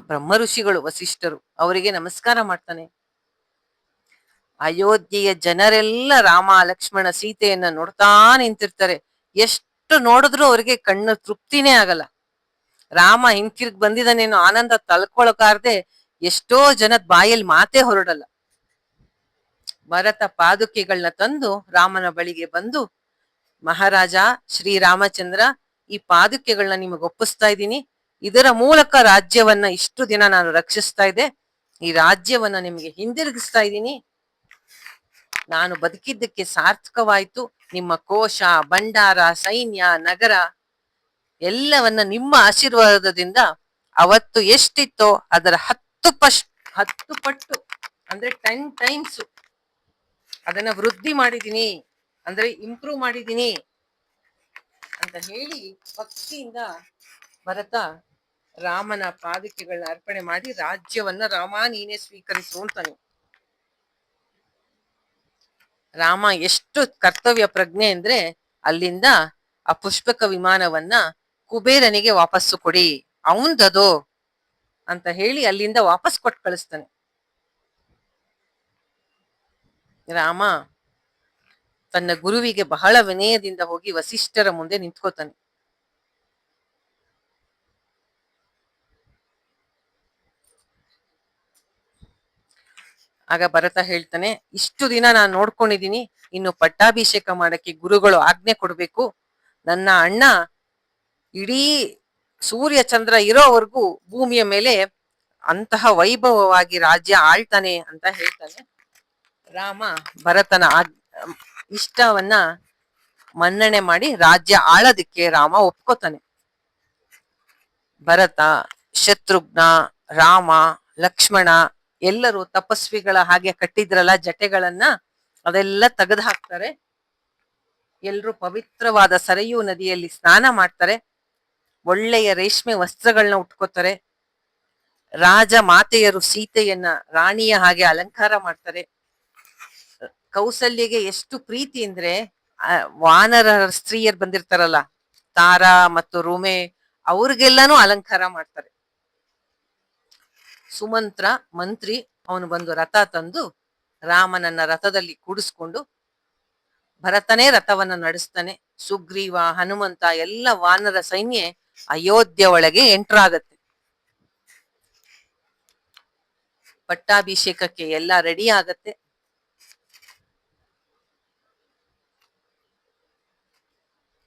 ಬ್ರಹ್ಮ ಋಷಿಗಳು ವಸಿಷ್ಠರು, ಅವರಿಗೆ ನಮಸ್ಕಾರ ಮಾಡ್ತಾನೆ. ಅಯೋಧ್ಯೆಯ ಜನರೆಲ್ಲ ರಾಮ ಲಕ್ಷ್ಮಣ ಸೀತೆಯನ್ನ ನೋಡ್ತಾ ನಿಂತಿರ್ತಾರೆ. ಎಷ್ಟು ನೋಡಿದ್ರು ಅವ್ರಿಗೆ ಕಣ್ಣು ತೃಪ್ತಿನೇ ಆಗಲ್ಲ. ರಾಮ ಹಿಂತಿರ್ಗ್ ಬಂದಿದ್ದಾನೇನೋ ಆನಂದ ತಳ್ಕೊಳಕಾರ್ದೆ ಎಷ್ಟೋ ಜನದ ಬಾಯಲ್ಲಿ ಮಾತೇ ಹೊರಡಲ್ಲ. ಭರತ ಪಾದುಕೆಗಳನ್ನ ತಂದು ರಾಮನ ಬಳಿಗೆ ಬಂದು, ಮಹಾರಾಜ ಶ್ರೀರಾಮಚಂದ್ರ, ಈ ಪಾದುಕೆಗಳನ್ನ ನಿಮಗೆ ಒಪ್ಪಿಸ್ತಾ ಇದ್ದೀನಿ. ಇದರ ಮೂಲಕ ರಾಜ್ಯವನ್ನ ಇಷ್ಟು ದಿನ ನಾನು ರಕ್ಷಿಸ್ತಾ ಇದ್ದೆ. ಈ ರಾಜ್ಯವನ್ನ ನಿಮಗೆ ಹಿಂದಿರುಗಿಸ್ತಾ ಇದ್ದೀನಿ. ನಾನು ಬದುಕಿದ್ದಕ್ಕೆ ಸಾರ್ಥಕವಾಯ್ತು. ನಿಮ್ಮ ಕೋಶ, ಭಂಡಾರ, ಸೈನ್ಯ, ನಗರ ಎಲ್ಲವನ್ನ ನಿಮ್ಮ ಆಶೀರ್ವಾದದಿಂದ ಅವತ್ತು ಎಷ್ಟಿತ್ತೋ ಅದರ 10 ಪಟ್ಟು ಅಂದ್ರೆ 10 ಟೈಮ್ಸ್ ಅದನ್ನ ವೃದ್ಧಿ ಮಾಡಿದೀನಿ, ಅಂದ್ರೆ ಇಂಪ್ರೂವ್ ಮಾಡಿದೀನಿ ಅಂತ ಹೇಳಿ ಭಕ್ತಿಯಿಂದ ಭರತ ರಾಮನ ಪಾದುಕೆಗಳನ್ನ ಅರ್ಪಣೆ ಮಾಡಿ ರಾಜ್ಯವನ್ನ ರಾಮ ನೀನೇ ಸ್ವೀಕರಿಸು ಅಂತಾನೆ. ರಾಮ ಎಷ್ಟು ಕರ್ತವ್ಯ ಪ್ರಜ್ಞೆ ಅಂದ್ರೆ ಅಲ್ಲಿಂದ ಆ ಪುಷ್ಪಕ ವಿಮಾನವನ್ನ ಕುಬೇರನಿಗೆ ವಾಪಸ್ಸು ಕೊಡಿ, ಅವಂದದು ಅಂತ ಹೇಳಿ ಅಲ್ಲಿಂದ ವಾಪಸ್ ಕೊಟ್ಟು ಕಳಿಸ್ತಾನೆ. ರಾಮ ತನ್ನ ಗುರುವಿಗೆ ಬಹಳ ವಿನಯದಿಂದ ಹೋಗಿ ವಸಿಷ್ಠರ ಮುಂದೆ ನಿಂತ್ಕೋತಾನೆ. ಆಗ ಭರತ ಹೇಳ್ತಾನೆ, ಇಷ್ಟು ದಿನ ನಾನು ನೋಡ್ಕೊಂಡಿದೀನಿ, ಇನ್ನು ಪಟ್ಟಾಭಿಷೇಕ ಮಾಡಕ್ಕೆ ಗುರುಗಳು ಆಜ್ಞೆ ಕೊಡ್ಬೇಕು. ನನ್ನ ಅಣ್ಣ ಇಡೀ ಸೂರ್ಯ ಚಂದ್ರ ಇರೋವರೆಗೂ ಭೂಮಿಯ ಮೇಲೆ ಅಂತಹ ವೈಭವವಾಗಿ ರಾಜ್ಯ ಆಳ್ತಾನೆ ಅಂತ ಹೇಳ್ತಾನೆ. ರಾಮ ಭರತನ ಇಷ್ಟವನ್ನ ಮನ್ನಣೆ ಮಾಡಿ ರಾಜ್ಯ ಆಳೋದಿಕ್ಕೆ ರಾಮ ಒಪ್ಕೋತಾನೆ. ಭರತ, ಶತ್ರುಘ್ನ, ರಾಮ, ಲಕ್ಷ್ಮಣ ಎಲ್ಲರೂ ತಪಸ್ವಿಗಳ ಹಾಗೆ ಕಟ್ಟಿದ್ರಲ್ಲ ಜಟೆಗಳನ್ನ, ಅದೆಲ್ಲ ತೆಗೆದು ಹಾಕ್ತಾರೆ. ಎಲ್ರು ಪವಿತ್ರವಾದ ಸರಯೂ ನದಿಯಲ್ಲಿ ಸ್ನಾನ ಮಾಡ್ತಾರೆ. ಒಳ್ಳೆಯ ರೇಷ್ಮೆ ವಸ್ತ್ರಗಳನ್ನ ಉಟ್ಕೋತಾರೆ. ರಾಜ ಮಾತೆಯರು ಸೀತೆಯನ್ನ ರಾಣಿಯ ಹಾಗೆ ಅಲಂಕಾರ ಮಾಡ್ತಾರೆ. ಕೌಸಲ್ಯಗೆ ಎಷ್ಟು ಪ್ರೀತಿ ಅಂದ್ರೆ ವಾನರ ಸ್ತ್ರೀಯರ್ ಬಂದಿರ್ತಾರಲ್ಲ, ತಾರಾ ಮತ್ತು ರುಮೆ, ಅವ್ರಿಗೆಲ್ಲಾನು ಅಲಂಕಾರ ಮಾಡ್ತಾರೆ. ಸುಮಂತ್ರ ಮಂತ್ರಿ ಅವನು ಬಂದು ರಥ ತಂದು ರಾಮನನ್ನ ರಥದಲ್ಲಿ ಕೂಡಿಸ್ಕೊಂಡು ಭರತನೇ ರಥವನ್ನ ನಡೆಸ್ತಾನೆ. ಸುಗ್ರೀವ, ಹನುಮಂತ ಎಲ್ಲ ವಾನರ ಸೈನ್ಯ ಅಯೋಧ್ಯೆ ಒಳಗೆ ಎಂಟರ್ ಆಗತ್ತೆ. ಪಟ್ಟಾಭಿಷೇಕಕ್ಕೆ ಎಲ್ಲ ರೆಡಿ ಆಗತ್ತೆ.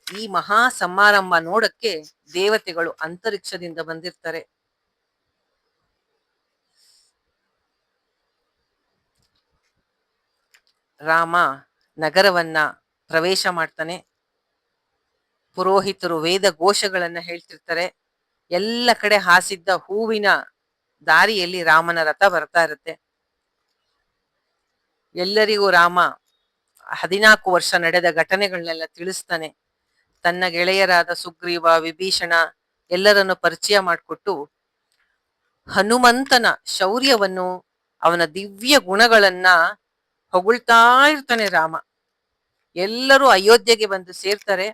ಈ ಮಹಾ ಸಮಾರಂಭ ನೋಡಕ್ಕೆ ದೇವತೆಗಳು ಅಂತರಿಕ್ಷದಿಂದ ಬಂದಿರ್ತಾರೆ. ರಾಮ ನಗರವನ್ನ ಪ್ರವೇಶ ಮಾಡ್ತಾನೆ. ಪುರೋಹಿತರು ವೇದ ಘೋಷಗಳನ್ನ ಹೇಳ್ತಿರ್ತಾರೆ. ಎಲ್ಲ ಕಡೆ ಹಾಸಿದ್ದ ಹೂವಿನ ದಾರಿಯಲ್ಲಿ ರಾಮನ ರಥ ಬರ್ತಾ ಇರುತ್ತೆ. ಎಲ್ಲರಿಗೂ ರಾಮ 14 ವರ್ಷ ನಡೆದ ಘಟನೆಗಳನ್ನೆಲ್ಲ ತಿಳಿಸ್ತಾನೆ. ತನ್ನ ಗೆಳೆಯರಾದ ಸುಗ್ರೀವ, ವಿಭೀಷಣ ಎಲ್ಲರನ್ನು ಪರಿಚಯ ಮಾಡಿಕೊಟ್ಟು ಹನುಮಂತನ ಶೌರ್ಯವನ್ನು, ಅವನ ದಿವ್ಯ ಗುಣಗಳನ್ನ ಹೊಗಳ್ತಾ ಇರ್ತಾನೆ ರಾಮ. ಎಲ್ಲರೂ ಅಯೋಧ್ಯೆಗೆ ಬಂದು ಸೇರ್ತಾರೆ.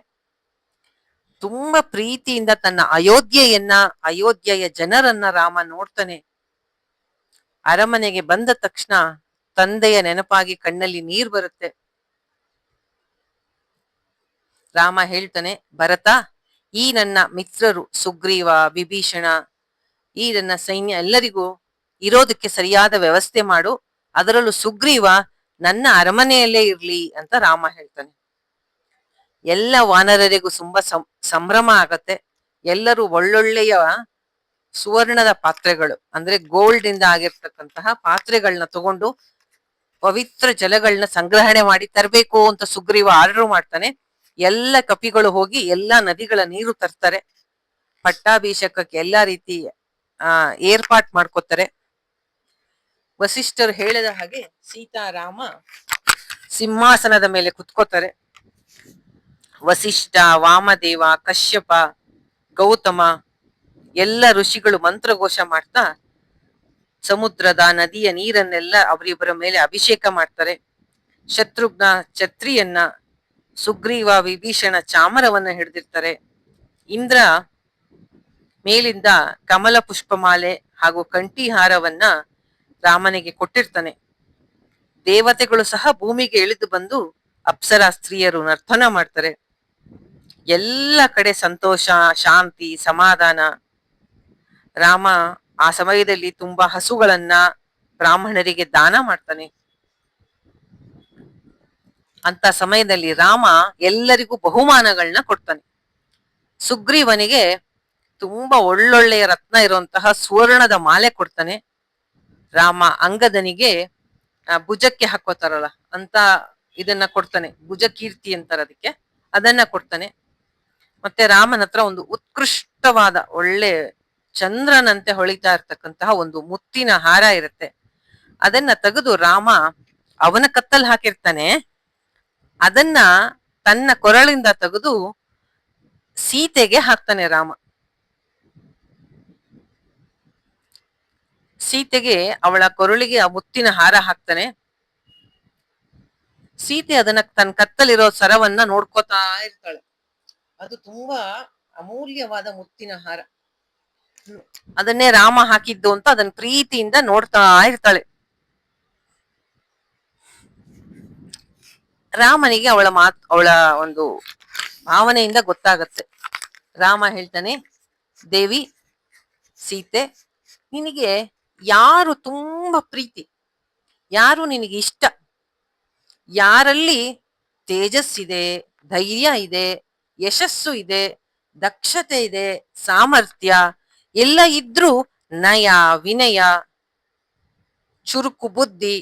ತುಂಬಾ ಪ್ರೀತಿಯಿಂದ ತನ್ನ ಅಯೋಧ್ಯೆಯನ್ನ, ಅಯೋಧ್ಯೆಯ ಜನರನ್ನ ರಾಮ ನೋಡ್ತಾನೆ. ಅರಮನೆಗೆ ಬಂದ ತಕ್ಷಣ ತಂದೆಯ ನೆನಪಾಗಿ ಕಣ್ಣಲ್ಲಿ ನೀರ್ ಬರುತ್ತೆ. ರಾಮ ಹೇಳ್ತಾನೆ, ಭರತ, ಈ ನನ್ನ ಮಿತ್ರರು ಸುಗ್ರೀವ, ವಿಭೀಷಣ, ಈ ನನ್ನ ಸೈನ್ಯ ಎಲ್ಲರಿಗೂ ಇರೋದಕ್ಕೆ ಸರಿಯಾದ ವ್ಯವಸ್ಥೆ ಮಾಡು. ಅದರಲ್ಲೂ ಸುಗ್ರೀವ ನನ್ನ ಅರಮನೆಯಲ್ಲೇ ಇರ್ಲಿ ಅಂತ ರಾಮ ಹೇಳ್ತಾನೆ. ಎಲ್ಲ ವಾನರರಿಗೂ ತುಂಬಾ ಸಂಭ್ರಮ ಆಗತ್ತೆ. ಎಲ್ಲರೂ ಒಳ್ಳೊಳ್ಳೆಯ ಸುವರ್ಣದ ಪಾತ್ರೆಗಳು ಅಂದ್ರೆ ಗೋಲ್ಡ್ ಇಂದ ಆಗಿರ್ತಕ್ಕಂತಹ ಪಾತ್ರೆಗಳನ್ನ ತಗೊಂಡು ಪವಿತ್ರ ಜಲಗಳನ್ನ ಸಂಗ್ರಹಣೆ ಮಾಡಿ ತರಬೇಕು ಅಂತ ಸುಗ್ರೀವ ಆರ್ಡರ್ ಮಾಡ್ತಾನೆ. ಎಲ್ಲ ಕಪಿಗಳು ಹೋಗಿ ಎಲ್ಲಾ ನದಿಗಳ ನೀರು ತರ್ತಾರೆ. ಪಟ್ಟಾಭಿಷೇಕಕ್ಕೆ ಎಲ್ಲಾ ರೀತಿ ಏರ್ಪಾಟ್ ಮಾಡ್ಕೋತಾರೆ. ವಸಿಷ್ಠರು ಹೇಳಿದ ಹಾಗೆ ಸೀತಾರಾಮ ಸಿಂಹಾಸನದ ಮೇಲೆ ಕುತ್ಕೋತಾರೆ. ವಸಿಷ್ಠ, ವಾಮದೇವ, ಕಶ್ಯಪ, ಗೌತಮ ಎಲ್ಲ ಋಷಿಗಳು ಮಂತ್ರಘೋಷ ಮಾಡ್ತಾ ಸಮುದ್ರದ ನದಿಯ ನೀರನ್ನೆಲ್ಲ ಅವರಿಬ್ಬರ ಮೇಲೆ ಅಭಿಷೇಕ ಮಾಡ್ತಾರೆ. ಶತ್ರುಘ್ನ ಛತ್ರಿಯನ್ನ, ಸುಗ್ರೀವ, ವಿಭೀಷಣ ಚಾಮರವನ್ನ ಹಿಡಿದಿರ್ತಾರೆ. ಇಂದ್ರ ಮೇಲಿಂದ ಕಮಲ ಪುಷ್ಪಮಾಲೆ ಹಾಗೂ ಕಂಠಿಹಾರವನ್ನ ರಾಮನಿಗೆ ಕೊಟ್ಟಿರ್ತಾನೆ. ದೇವತೆಗಳು ಸಹ ಭೂಮಿಗೆ ಇಳಿದು ಬಂದು ಅಪ್ಸರಾ ಸ್ತ್ರೀಯರು ನರ್ತನ ಮಾಡ್ತಾರೆ. ಎಲ್ಲ ಕಡೆ ಸಂತೋಷ, ಶಾಂತಿ, ಸಮಾಧಾನ. ರಾಮ ಆ ಸಮಯದಲ್ಲಿ ತುಂಬಾ ಹಸುಗಳನ್ನ ಬ್ರಾಹ್ಮಣರಿಗೆ ದಾನ ಮಾಡ್ತಾನೆ. ಅಂತ ಸಮಯದಲ್ಲಿ ರಾಮ ಎಲ್ಲರಿಗೂ ಬಹುಮಾನಗಳನ್ನ ಕೊಡ್ತಾನೆ. ಸುಗ್ರೀವನಿಗೆ ತುಂಬಾ ಒಳ್ಳೊಳ್ಳೆಯ ರತ್ನ ಇರುವಂತಹ ಸುವರ್ಣದ ಮಾಲೆ ಕೊಡ್ತಾನೆ. ರಾಮ ಅಂಗದನಿಗೆ ಭುಜಕ್ಕೆ ಹಾಕೋತಾರಲ್ಲ ಅಂತ ಇದನ್ನ ಕೊಡ್ತಾನೆ. ಭುಜ ಕೀರ್ತಿ ಅಂತಾರ ಅದಕ್ಕೆ, ಅದನ್ನ ಕೊಡ್ತಾನೆ. ಮತ್ತೆ ರಾಮನ ಹತ್ರ ಒಂದು ಉತ್ಕೃಷ್ಟವಾದ ಒಳ್ಳೆ ಚಂದ್ರನಂತೆ ಹೊಳಿತಾ ಇರ್ತಕ್ಕಂತಹ ಒಂದು ಮುತ್ತಿನ ಹಾರ ಇರುತ್ತೆ. ಅದನ್ನ ತೆಗೆದು ರಾಮ ಅವನ ಕತ್ತಲ್ ಹಾಕಿರ್ತಾನೆ. ಅದನ್ನ ತನ್ನ ಕೊರಳಿಂದ ತೆಗೆದು ಸೀತೆಗೆ ಹಾಕ್ತಾನೆ ರಾಮ. ಸೀತೆಗೆ ಅವಳ ಕೊರಳಿಗೆ ಆ ಮುತ್ತಿನ ಹಾರ ಹಾಕ್ತಾನೆ. ಸೀತೆ ಅದನ್ನ ತನ್ನ ಕತ್ತಲಿರೋ ಸರವನ್ನ ನೋಡ್ಕೋತಾ ಇರ್ತಾಳೆ. ಅದು ತುಂಬಾ ಅಮೂಲ್ಯವಾದ ಮುತ್ತಿನ ಹಾರ. ಅದನ್ನೇ ರಾಮ ಹಾಕಿದ್ದು ಅಂತ ಅದನ್ನ ಪ್ರೀತಿಯಿಂದ ನೋಡ್ತಾ ಇರ್ತಾಳೆ. ರಾಮನಿಗೆ ಅವಳ ಒಂದು ಭಾವನೆಯಿಂದ ಗೊತ್ತಾಗತ್ತೆ. ರಾಮ ಹೇಳ್ತಾನೆ, ದೇವಿ ಸೀತೆ, ನಿನಗೆ ಯಾರು ತುಂಬಾ ಪ್ರೀತಿ, ಯಾರು ನಿನಗೆ ಇಷ್ಟ, ಯಾರಲ್ಲಿ ತೇಜಸ್ಸಿದೆ, ಧೈರ್ಯ ಇದೆ, ಯಶಸ್ಸು ಇದೆ, ದಕ್ಷತೆ ಇದೆ, ಸಾಮರ್ಥ್ಯ ಎಲ್ಲ ಇದ್ರೂ ನಯ, ವಿನಯ, ಚುರುಕು ಬುದ್ಧಿ,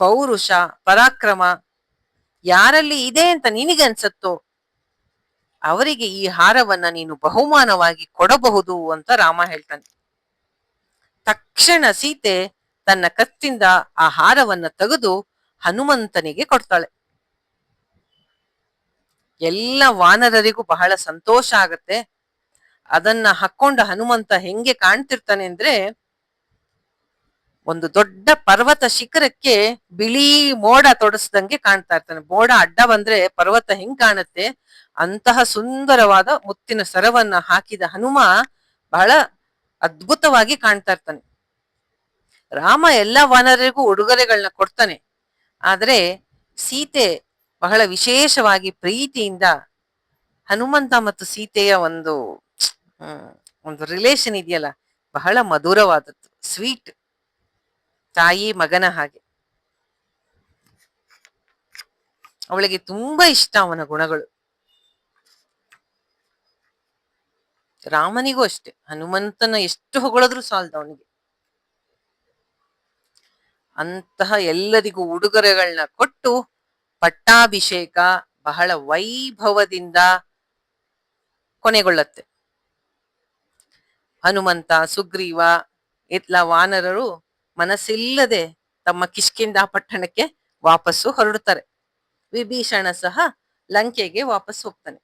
ಪೌರುಷ, ಪರಾಕ್ರಮ ಯಾರಲ್ಲಿ ಇದೆ ಅಂತ ನಿನಗೆ ಅನ್ಸತ್ತೋ ಅವರಿಗೆ ಈ ಹಾರವನ್ನ ನೀನು ಬಹುಮಾನವಾಗಿ ಕೊಡಬಹುದು ಅಂತ ರಾಮ ಹೇಳ್ತಾನೆ. ತಕ್ಷಣ ಸೀತೆ ತನ್ನ ಕತ್ತಿಂದ ಆ ಹಾರವನ್ನ ತೆಗೆದು ಹನುಮಂತನಿಗೆ ಕೊಡ್ತಾಳೆ. ಎಲ್ಲ ವಾನರರಿಗೂ ಬಹಳ ಸಂತೋಷ ಆಗತ್ತೆ. ಅದನ್ನ ಹಾಕೊಂಡ ಹನುಮಂತ ಹೆಂಗೆ ಕಾಣ್ತಿರ್ತಾನೆ ಅಂದ್ರೆ, ಒಂದು ದೊಡ್ಡ ಪರ್ವತ ಶಿಖರಕ್ಕೆ ಬಿಳಿ ಮೋಡ ತೊಡಸ್ದಂಗೆ ಕಾಣ್ತಾ ಇರ್ತಾನೆ. ಮೋಡ ಅಡ್ಡ ಬಂದ್ರೆ ಪರ್ವತ ಹೆಂಗ್ ಕಾಣುತ್ತೆ ಅಂತಹ ಸುಂದರವಾದ ಮುತ್ತಿನ ಸರವನ್ನ ಹಾಕಿದ ಹನುಮ ಬಹಳ ಅದ್ಭುತವಾಗಿ ಕಾಣ್ತಾ ಇರ್ತಾನೆ. ರಾಮ ಎಲ್ಲಾ ವಾನರರಿಗೂ ಉಡುಗೊರೆಗಳನ್ನ ಕೊಡ್ತಾನೆ. ಆದ್ರೆ ಸೀತೆ ಬಹಳ ವಿಶೇಷವಾಗಿ ಪ್ರೀತಿಯಿಂದ ಹನುಮಂತ ಮತ್ತು ಸೀತೆಯ ಒಂದು ರಿಲೇಷನ್ ಇದೆಯಲ್ಲ, ಬಹಳ ಮಧುರವಾದದ್ದು, ಸ್ವೀಟ್, ತಾಯಿ ಮಗನ ಹಾಗೆ. ಅವಳಿಗೆ ತುಂಬಾ ಇಷ್ಟ ಅವನ ಗುಣಗಳು. ರಾಮನಿಗೂ ಅಷ್ಟೆ, ಹನುಮಂತನ ಎಷ್ಟು ಹೊಗಳಿದ್ರು ಸಾಲದು ಅವನಿಗೆ. ಅಂತಹ ಎಲ್ಲರಿಗೂ ಉಡುಗೊರೆಗಳನ್ನ ಕೊಟ್ಟು ಪಟ್ಟಾಭಿಷೇಕ ಬಹಳ ವೈಭವದಿಂದ ಕೊನೆಗೊಳ್ಳತ್ತೆ. ಹನುಮಂತ, ಸುಗ್ರೀವ ಎಲ್ಲ ವಾನರರು ಮನಸ್ಸಿಲ್ಲದೆ ತಮ್ಮ ಕಿಷ್ಕಿಂಧ ಪಟ್ಟಣಕ್ಕೆ ವಾಪಸ್ಸು ಹೊರಡುತ್ತಾರೆ. ವಿಭೀಷಣ ಸಹ ಲಂಕೆಗೆ ವಾಪಸ್ ಹೋಗ್ತಾನೆ.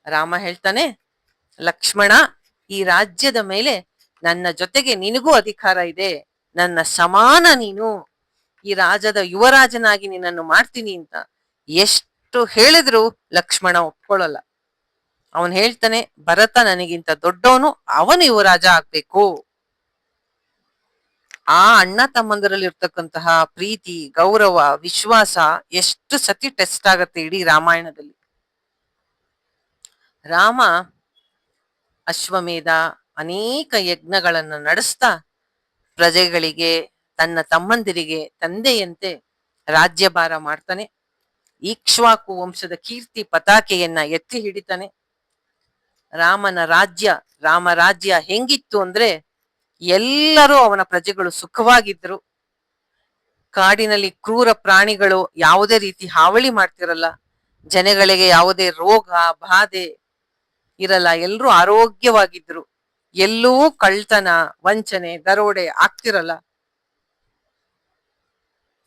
ರಾಮ ಹೇಳ್ತಾನೆ, ಲಕ್ಷ್ಮಣ, ಈ ರಾಜ್ಯದ ಮೇಲೆ ನನ್ನ ಜೊತೆಗೆ ನಿನಗೂ ಅಧಿಕಾರ ಇದೆ, ನನ್ನ ಸಮಾನ ನೀನು, ಈ ರಾಜ್ಯದ ಯುವರಾಜನಾಗಿ ನಿನ್ನನ್ನು ಮಾಡ್ತೀನಿ ಅಂತ ಎಷ್ಟು ಹೇಳಿದ್ರು ಲಕ್ಷ್ಮಣ ಒಪ್ಕೊಳ್ಳಲ್ಲ. ಅವನು ಹೇಳ್ತಾನೆ, ಭರತ ನನಗಿಂತ ದೊಡ್ಡವನು, ಅವನು ಯುವರಾಜ ಆಗ್ಬೇಕು. ಆ ಅಣ್ಣ ತಮ್ಮಂದರಲ್ಲಿ ಇರ್ತಕ್ಕಂತಹ ಪ್ರೀತಿ, ಗೌರವ, ವಿಶ್ವಾಸ ಎಷ್ಟು ಸತಿ ಟೆಸ್ಟ್ ಆಗತ್ತೆ ಇಡೀ ರಾಮಾಯಣದಲ್ಲಿ. ರಾಮ ಅಶ್ವಮೇಧ ಅನೇಕ ಯಜ್ಞಗಳನ್ನು ನಡೆಸ್ತಾ ಪ್ರಜೆಗಳಿಗೆ, ತನ್ನ ತಮ್ಮಂದಿರಿಗೆ ತಂದೆಯಂತೆ ರಾಜ್ಯಭಾರ ಮಾಡ್ತಾನೆ. ಇಕ್ಷ್ವಾಕು ವಂಶದ ಕೀರ್ತಿ ಪತಾಕೆಯನ್ನ ಎತ್ತಿ ಹಿಡಿತಾನೆ. ರಾಮ ರಾಜ್ಯ ಹೆಂಗಿತ್ತು ಅಂದ್ರೆ, ಎಲ್ಲರೂ ಅವನ ಪ್ರಜೆಗಳು ಸುಖವಾಗಿದ್ರು. ಕಾಡಿನಲ್ಲಿ ಕ್ರೂರ ಪ್ರಾಣಿಗಳು ಯಾವುದೇ ರೀತಿ ಹಾವಳಿ ಮಾಡ್ತಿರಲ್ಲ, ಜನಗಳಿಗೆ ಯಾವುದೇ ರೋಗ ಬಾಧೆ ಇರಲ್ಲ, ಎಲ್ಲರೂ ಆರೋಗ್ಯವಾಗಿದ್ರು. ಎಲ್ಲೂ ಕಳ್ತನ, ವಂಚನೆ, ದರೋಡೆ ಆಗ್ತಿರಲ್ಲ,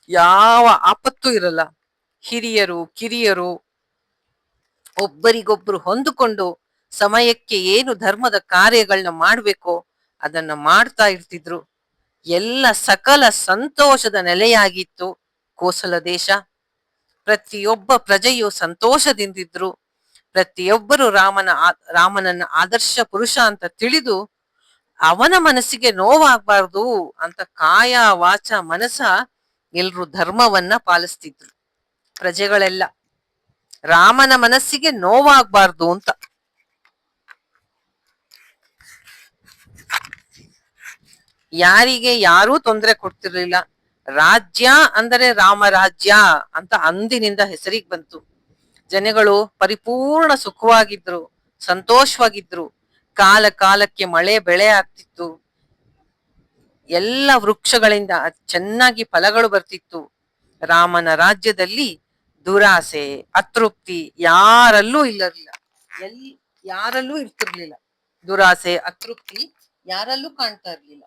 ಯಾವ ಆಪತ್ತು ಇರಲ್ಲ. ಹಿರಿಯರು ಕಿರಿಯರು ಒಬ್ಬರಿಗೊಬ್ರು ಹೊಂದಿಕೊಂಡು ಸಮಯಕ್ಕೆ ಏನು ಧರ್ಮದ ಕಾರ್ಯಗಳನ್ನ ಮಾಡ್ಬೇಕೋ ಅದನ್ನ ಮಾಡ್ತಾ ಇರ್ತಿದ್ರು. ಎಲ್ಲ ಸಕಲ ಸಂತೋಷದ ನೆಲೆಯಾಗಿತ್ತು ಕೋಸಲ ದೇಶ. ಪ್ರತಿಯೊಬ್ಬ ಪ್ರಜೆಯು ಸಂತೋಷದಿಂದಿದ್ರು. ಪ್ರತಿಯೊಬ್ಬರು ರಾಮನನ್ನ ಆದರ್ಶ ಪುರುಷ ಅಂತ ತಿಳಿದು ಅವನ ಮನಸ್ಸಿಗೆ ನೋವಾಗಬಾರ್ದು ಅಂತ ಕಾಯ ವಾಚ ಮನಸ ಎಲ್ರು ಧರ್ಮವನ್ನ ಪಾಲಿಸ್ತಿದ್ರು. ಪ್ರಜೆಗಳೆಲ್ಲ ರಾಮನ ಮನಸ್ಸಿಗೆ ನೋವಾಗಬಾರ್ದು ಅಂತ. ಯಾರಿಗೆ ಯಾರೂ ತೊಂದರೆ ಕೊಡ್ತಿರ್ಲಿಲ್ಲ. ರಾಜ್ಯ ಅಂದರೆ ರಾಮರಾಜ್ಯ ಅಂತ ಅಂದಿನಿಂದ ಹೆಸರಿಗೆ ಬಂತು. ಜನಗಳು ಪರಿಪೂರ್ಣ ಸುಖವಾಗಿದ್ರು, ಸಂತೋಷವಾಗಿದ್ರು. ಕಾಲ ಕಾಲಕ್ಕೆ ಮಳೆ ಬೆಳೆ ಆಗ್ತಿತ್ತು. ಎಲ್ಲ ವೃಕ್ಷಗಳಿಂದ ಚೆನ್ನಾಗಿ ಫಲಗಳು ಬರ್ತಿತ್ತು. ರಾಮನ ರಾಜ್ಯದಲ್ಲಿ ದುರಾಸೆ, ಅತೃಪ್ತಿ ಯಾರಲ್ಲೂ ಯಾರಲ್ಲೂ ಇರ್ತಿರ್ಲಿಲ್ಲ. ದುರಾಸೆ, ಅತೃಪ್ತಿ ಯಾರಲ್ಲೂ ಕಾಣ್ತಾ ಇರ್ಲಿಲ್ಲ.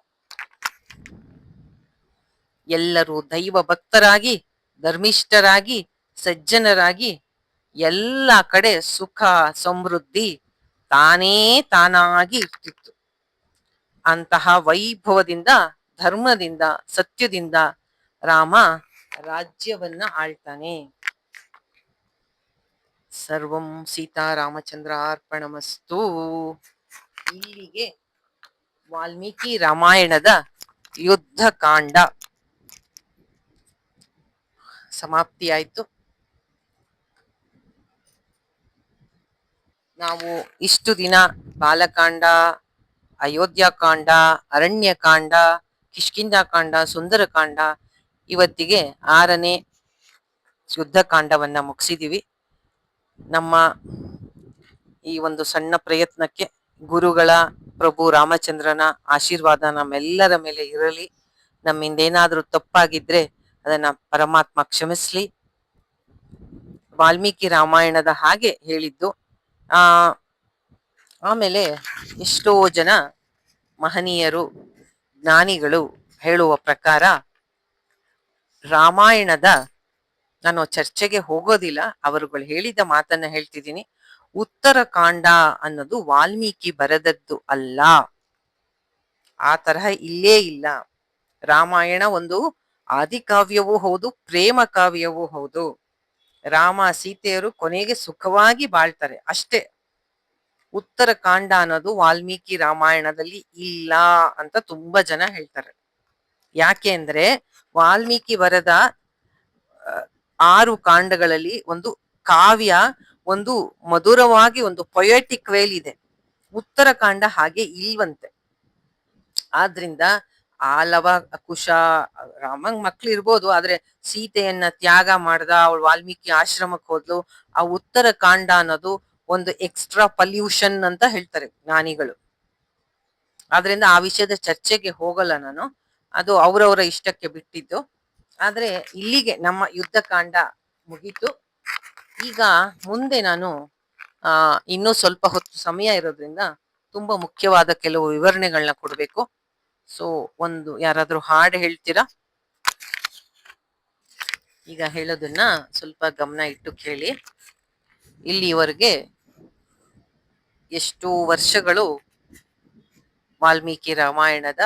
ಎಲ್ಲರೂ ದೈವ ಭಕ್ತರಾಗಿ, ಧರ್ಮಿಷ್ಠರಾಗಿ, ಸಜ್ಜನರಾಗಿ ಎಲ್ಲ ಕಡೆ ಸುಖ ಸಮೃದ್ಧಿ ತಾನೇ ತಾನಾಗಿ ಇರ್ತಿತ್ತು. ಅಂತಹ ವೈಭವದಿಂದ, ಧರ್ಮದಿಂದ, ಸತ್ಯದಿಂದ ರಾಮ ರಾಜ್ಯವನ್ನ ಆಳ್ತಾನೆ. ಸರ್ವಂ ಸೀತಾರಾಮಚಂದ್ರ ಅರ್ಪಣಮಸ್ತು. ಇಲ್ಲಿಗೆ ವಾಲ್ಮೀಕಿ ರಾಮಾಯಣದ ಯುದ್ಧ ಕಾಂಡ ಸಮಾಪ್ತಿ ಆಯ್ತು. ನಾವು ಇಷ್ಟು ದಿನ ಬಾಲಕಾಂಡ, ಅಯೋಧ್ಯಕಾಂಡ, ಅರಣ್ಯಕಾಂಡ, ಕಿಷ್ಕಿಂಧಾಕಾಂಡ, ಸುಂದರಕಾಂಡ, ಇವತ್ತಿಗೆ 6ನೇ ಯುದ್ಧಕಾಂಡವನ್ನ ಮುಗಿಸಿದೀವಿ. ನಮ್ಮ ಈ ಒಂದು ಸಣ್ಣ ಪ್ರಯತ್ನಕ್ಕೆ ಗುರುಗಳ ಪ್ರಭು ರಾಮಚಂದ್ರನ ಆಶೀರ್ವಾದ ನಮ್ಮೆಲ್ಲರ ಮೇಲೆ ಇರಲಿ. ನಮ್ಮಿಂದೇನಾದ್ರೂ ತಪ್ಪಾಗಿದ್ರೆ ಅದನ್ನ ಪರಮಾತ್ಮ ಕ್ಷಮಿಸ್ಲಿ. ವಾಲ್ಮೀಕಿ ರಾಮಾಯಣದ ಹಾಗೆ ಹೇಳಿದ್ದು. ಆ ಆಮೇಲೆ ಎಷ್ಟೋ ಜನ ಮಹನೀಯರು ಜ್ಞಾನಿಗಳು ಹೇಳುವ ಪ್ರಕಾರ ರಾಮಾಯಣದ, ನಾನು ಚರ್ಚೆಗೆ ಹೋಗೋದಿಲ್ಲ, ಅವರುಗಳು ಹೇಳಿದ ಮಾತನ್ನ ಹೇಳ್ತಿದ್ದೀನಿ. ಉತ್ತರ ಕಾಂಡ ಅನ್ನೋದು ವಾಲ್ಮೀಕಿ ಬರೆದದ್ದು ಅಲ್ಲ, ಆ ತರಹ ಇಲ್ಲೇ ಇಲ್ಲ. ರಾಮಾಯಣ ಒಂದು ಆದಿಕಾವ್ಯವೂ ಹೌದು, ಪ್ರೇಮ ಕಾವ್ಯವೂ ಹೌದು. ರಾಮ ಸೀತೆಯರು ಕೊನೆಗೆ ಸುಖವಾಗಿ ಬಾಳ್ತಾರೆ ಅಷ್ಟೇ. ಉತ್ತರ ಕಾಂಡ ಅನ್ನೋದು ವಾಲ್ಮೀಕಿ ರಾಮಾಯಣದಲ್ಲಿ ಇಲ್ಲ ಅಂತ ತುಂಬಾ ಜನ ಹೇಳ್ತಾರೆ. ಯಾಕೆ ಅಂದ್ರೆ ವಾಲ್ಮೀಕಿ ಬರೆದ 6 ಕಾಂಡಗಳಲ್ಲಿ ಒಂದು ಕಾವ್ಯ, ಒಂದು ಮಧುರವಾಗಿ ಒಂದು ಪೊಯೆಟಿಕ್ ವೇಲ್ ಇದೆ. ಉತ್ತರ ಕಾಂಡ ಹಾಗೆ ಇಲ್ವಂತೆ. ಆದ್ರಿಂದ ಆಲವ ಕುಶ ರಾಮಂಗ್ ಮಕ್ಳು ಇರ್ಬೋದು, ಆದ್ರೆ ಸೀತೆಯನ್ನ ತ್ಯಾಗ ಮಾಡ್ದ, ಅವಳು ವಾಲ್ಮೀಕಿ ಆಶ್ರಮಕ್ಕೆ ಹೋದ್ಲು. ಆ ಉತ್ತರ ಕಾಂಡ ಅನ್ನೋದು ಒಂದು ಎಕ್ಸ್ಟ್ರಾ ಪಲ್ಯೂಷನ್ ಅಂತ ಹೇಳ್ತಾರೆ ಜ್ಞಾನಿಗಳು. ಆದ್ರಿಂದ ಆ ವಿಷಯದ ಚರ್ಚೆಗೆ ಹೋಗಲ್ಲ ನಾನು, ಅದು ಅವರವರ ಇಷ್ಟಕ್ಕೆ ಬಿಟ್ಟಿದ್ದು. ಆದ್ರೆ ಇಲ್ಲಿಗೆ ನಮ್ಮ ಯುದ್ಧಕಾಂಡ ಮುಗೀತು. ಈಗ ಮುಂದೆ ನಾನು ಇನ್ನೂ ಸ್ವಲ್ಪ ಹೊತ್ತು ಸಮಯ ಇರೋದ್ರಿಂದ ತುಂಬಾ ಮುಖ್ಯವಾದ ಕೆಲವು ವಿವರಣೆಗಳನ್ನ ಕೊಡ್ಬೇಕು. ಸೊ ಒಂದು ಯಾರಾದ್ರೂ ಹಾಡು ಹೇಳ್ತೀರಾ? ಈಗ ಹೇಳೋದನ್ನ ಸ್ವಲ್ಪ ಗಮನ ಇಟ್ಟು ಕೇಳಿ. ಇಲ್ಲಿವರೆಗೆ ಎಷ್ಟು ವರ್ಷಗಳು ವಾಲ್ಮೀಕಿ ರಾಮಾಯಣದ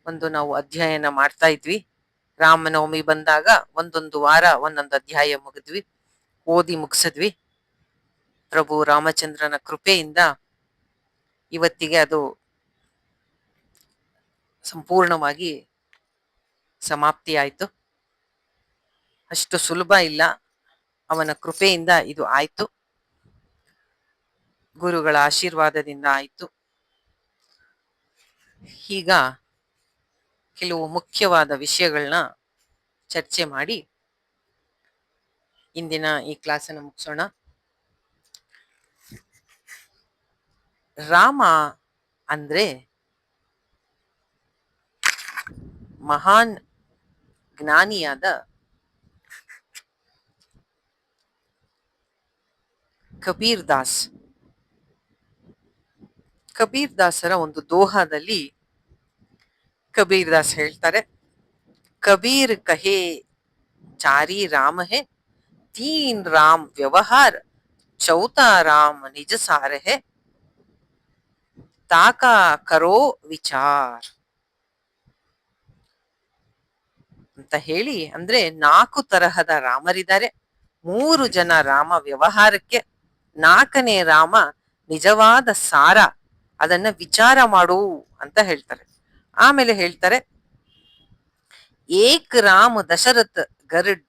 ಒಂದು ನಾವು ಅಧ್ಯಯನ ಮಾಡ್ತಾ ಇದ್ವಿ. ರಾಮನವಮಿ ಬಂದಾಗ ಒಂದೊಂದು ವಾರ ಒಂದೊಂದು ಅಧ್ಯಾಯ ಮುಗಿದ್ವಿ, ಓದಿ ಮುಗಿಸಿದ್ವಿ. ಪ್ರಭು ರಾಮಚಂದ್ರನ ಕೃಪೆಯಿಂದ ಇವತ್ತಿಗೆ ಅದು ಸಂಪೂರ್ಣವಾಗಿ ಸಮಾಪ್ತಿ ಆಯ್ತು. ಅಷ್ಟು ಸುಲಭ ಇಲ್ಲ, ಅವನ ಕೃಪೆಯಿಂದ ಇದು ಆಯ್ತು, ಗುರುಗಳ ಆಶೀರ್ವಾದದಿಂದ ಆಯ್ತು. ಈಗ ಕೆಲವು ಮುಖ್ಯವಾದ ವಿಷಯಗಳನ್ನ ಚರ್ಚೆ ಮಾಡಿ ಇಂದಿನ ಈ ಕ್ಲಾಸನ್ನು ಮುಗಿಸೋಣ. ರಾಮ ಅಂದ್ರೆ ಮಹಾನ್ ಜ್ಞಾನಿಯಾದ ಕಬೀರ್ ದಾಸ್. ಕಬೀರ್ ದಾಸರ ಒಂದು ದೋಹಾದಲ್ಲಿ ಕಬೀರ್ ದಾಸ್ ಹೇಳ್ತಾರೆ, ಕಬೀರ್ ಕಹೆ ಚಾರಿ ರಾಮ ಹೇ, ತೀನ್ ರಾಮ್ ವ್ಯವಹಾರ, ಚೌಥಾ ರಾಮ್ ನಿಜ ಸಾರ ಹೇ, ತಾಕಾ ಕರೋ ವಿಚಾರ್ ಅಂತ ಹೇಳಿ, ಅಂದ್ರೆ 4 ತರಹದ ರಾಮರಿದ್ದಾರೆ. 3 ಜನ ರಾಮ ವ್ಯವಹಾರಕ್ಕೆ, 4ನೇ ರಾಮ ನಿಜವಾದ ಸಾರ, ಅದನ್ನ ವಿಚಾರ ಮಾಡು ಅಂತ ಹೇಳ್ತಾರೆ. ಆಮೇಲೆ ಹೇಳ್ತಾರೆ, ಏಕ್ ರಾಮ್ ದಶರಥ್ ಗರುಡ್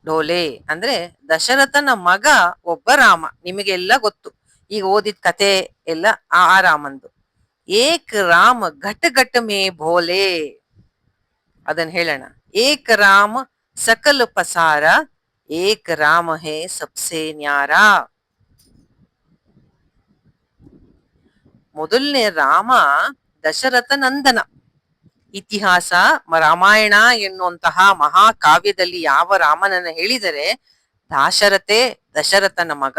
ಡೋಲೆ, ಅಂದ್ರೆ ದಶರಥನ ಮಗ ಒಬ್ಬ ರಾಮ, ನಿಮಗೆಲ್ಲ ಗೊತ್ತು, ಈಗ ಓದಿದ ಕತೆ ಎಲ್ಲ ಆ ರಾಮಂದು. ಏಕ್ ರಾಮ್ ಘಟ್ ಘಟ್ ಮೇ ಭೋಲೆ, ಅದನ್ನ ಹೇಳೋಣ. ಏಕ್ ರಾಮ್ ಸಕಲ್ ಪಸಾರ, ಏಕ್ ರಾಮ ಹೇ ಸಬ್ಸೆ ನ್ಯಾರ. ಮೊದಲನೇ ರಾಮ ದಶರಥ ನಂದನ. ಇತಿಹಾಸ ರಾಮಾಯಣ ಎನ್ನುವಂತಹ ಮಹಾಕಾವ್ಯದಲ್ಲಿ ಯಾವ ರಾಮನನ್ನ ಹೇಳಿದರೆ ದಾಶರಥೆ, ದಶರಥನ ಮಗ,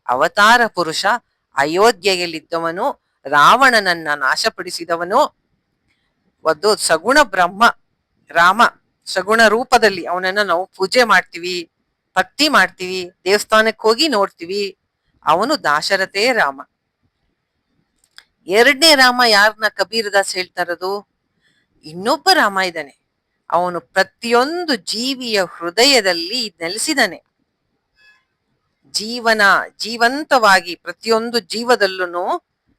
ಅವತಾರ ಪುರುಷ, ಅಯೋಧ್ಯೆಯಲ್ಲಿದ್ದವನು, ರಾವಣನನ್ನ ನಾಶಪಡಿಸಿದವನು, ಒಂದು ಸಗುಣ ಬ್ರಹ್ಮ ರಾಮ, ಸಗುಣ ರೂಪದಲ್ಲಿ ಅವನನ್ನ ನಾವು ಪೂಜೆ ಮಾಡ್ತೀವಿ, ಭಕ್ತಿ ಮಾಡ್ತೀವಿ, ದೇವಸ್ಥಾನಕ್ಕೆ ಹೋಗಿ ನೋಡ್ತೀವಿ. ಅವನು ದಾಶರಥೇ ರಾಮ. 2ನೇ ರಾಮ ಯಾರನ್ನ ಕಬೀರ್ ದಾಸ್ ಹೇಳ್ತಾ ಇರೋದು? ಇನ್ನೊಬ್ಬ ರಾಮ ಇದ್ದಾನೆ, ಅವನು ಪ್ರತಿಯೊಂದು ಜೀವಿಯ ಹೃದಯದಲ್ಲಿ ನೆಲೆಸಿದಾನೆ. ಜೀವಂತವಾಗಿ ಪ್ರತಿಯೊಂದು ಜೀವದಲ್ಲೂ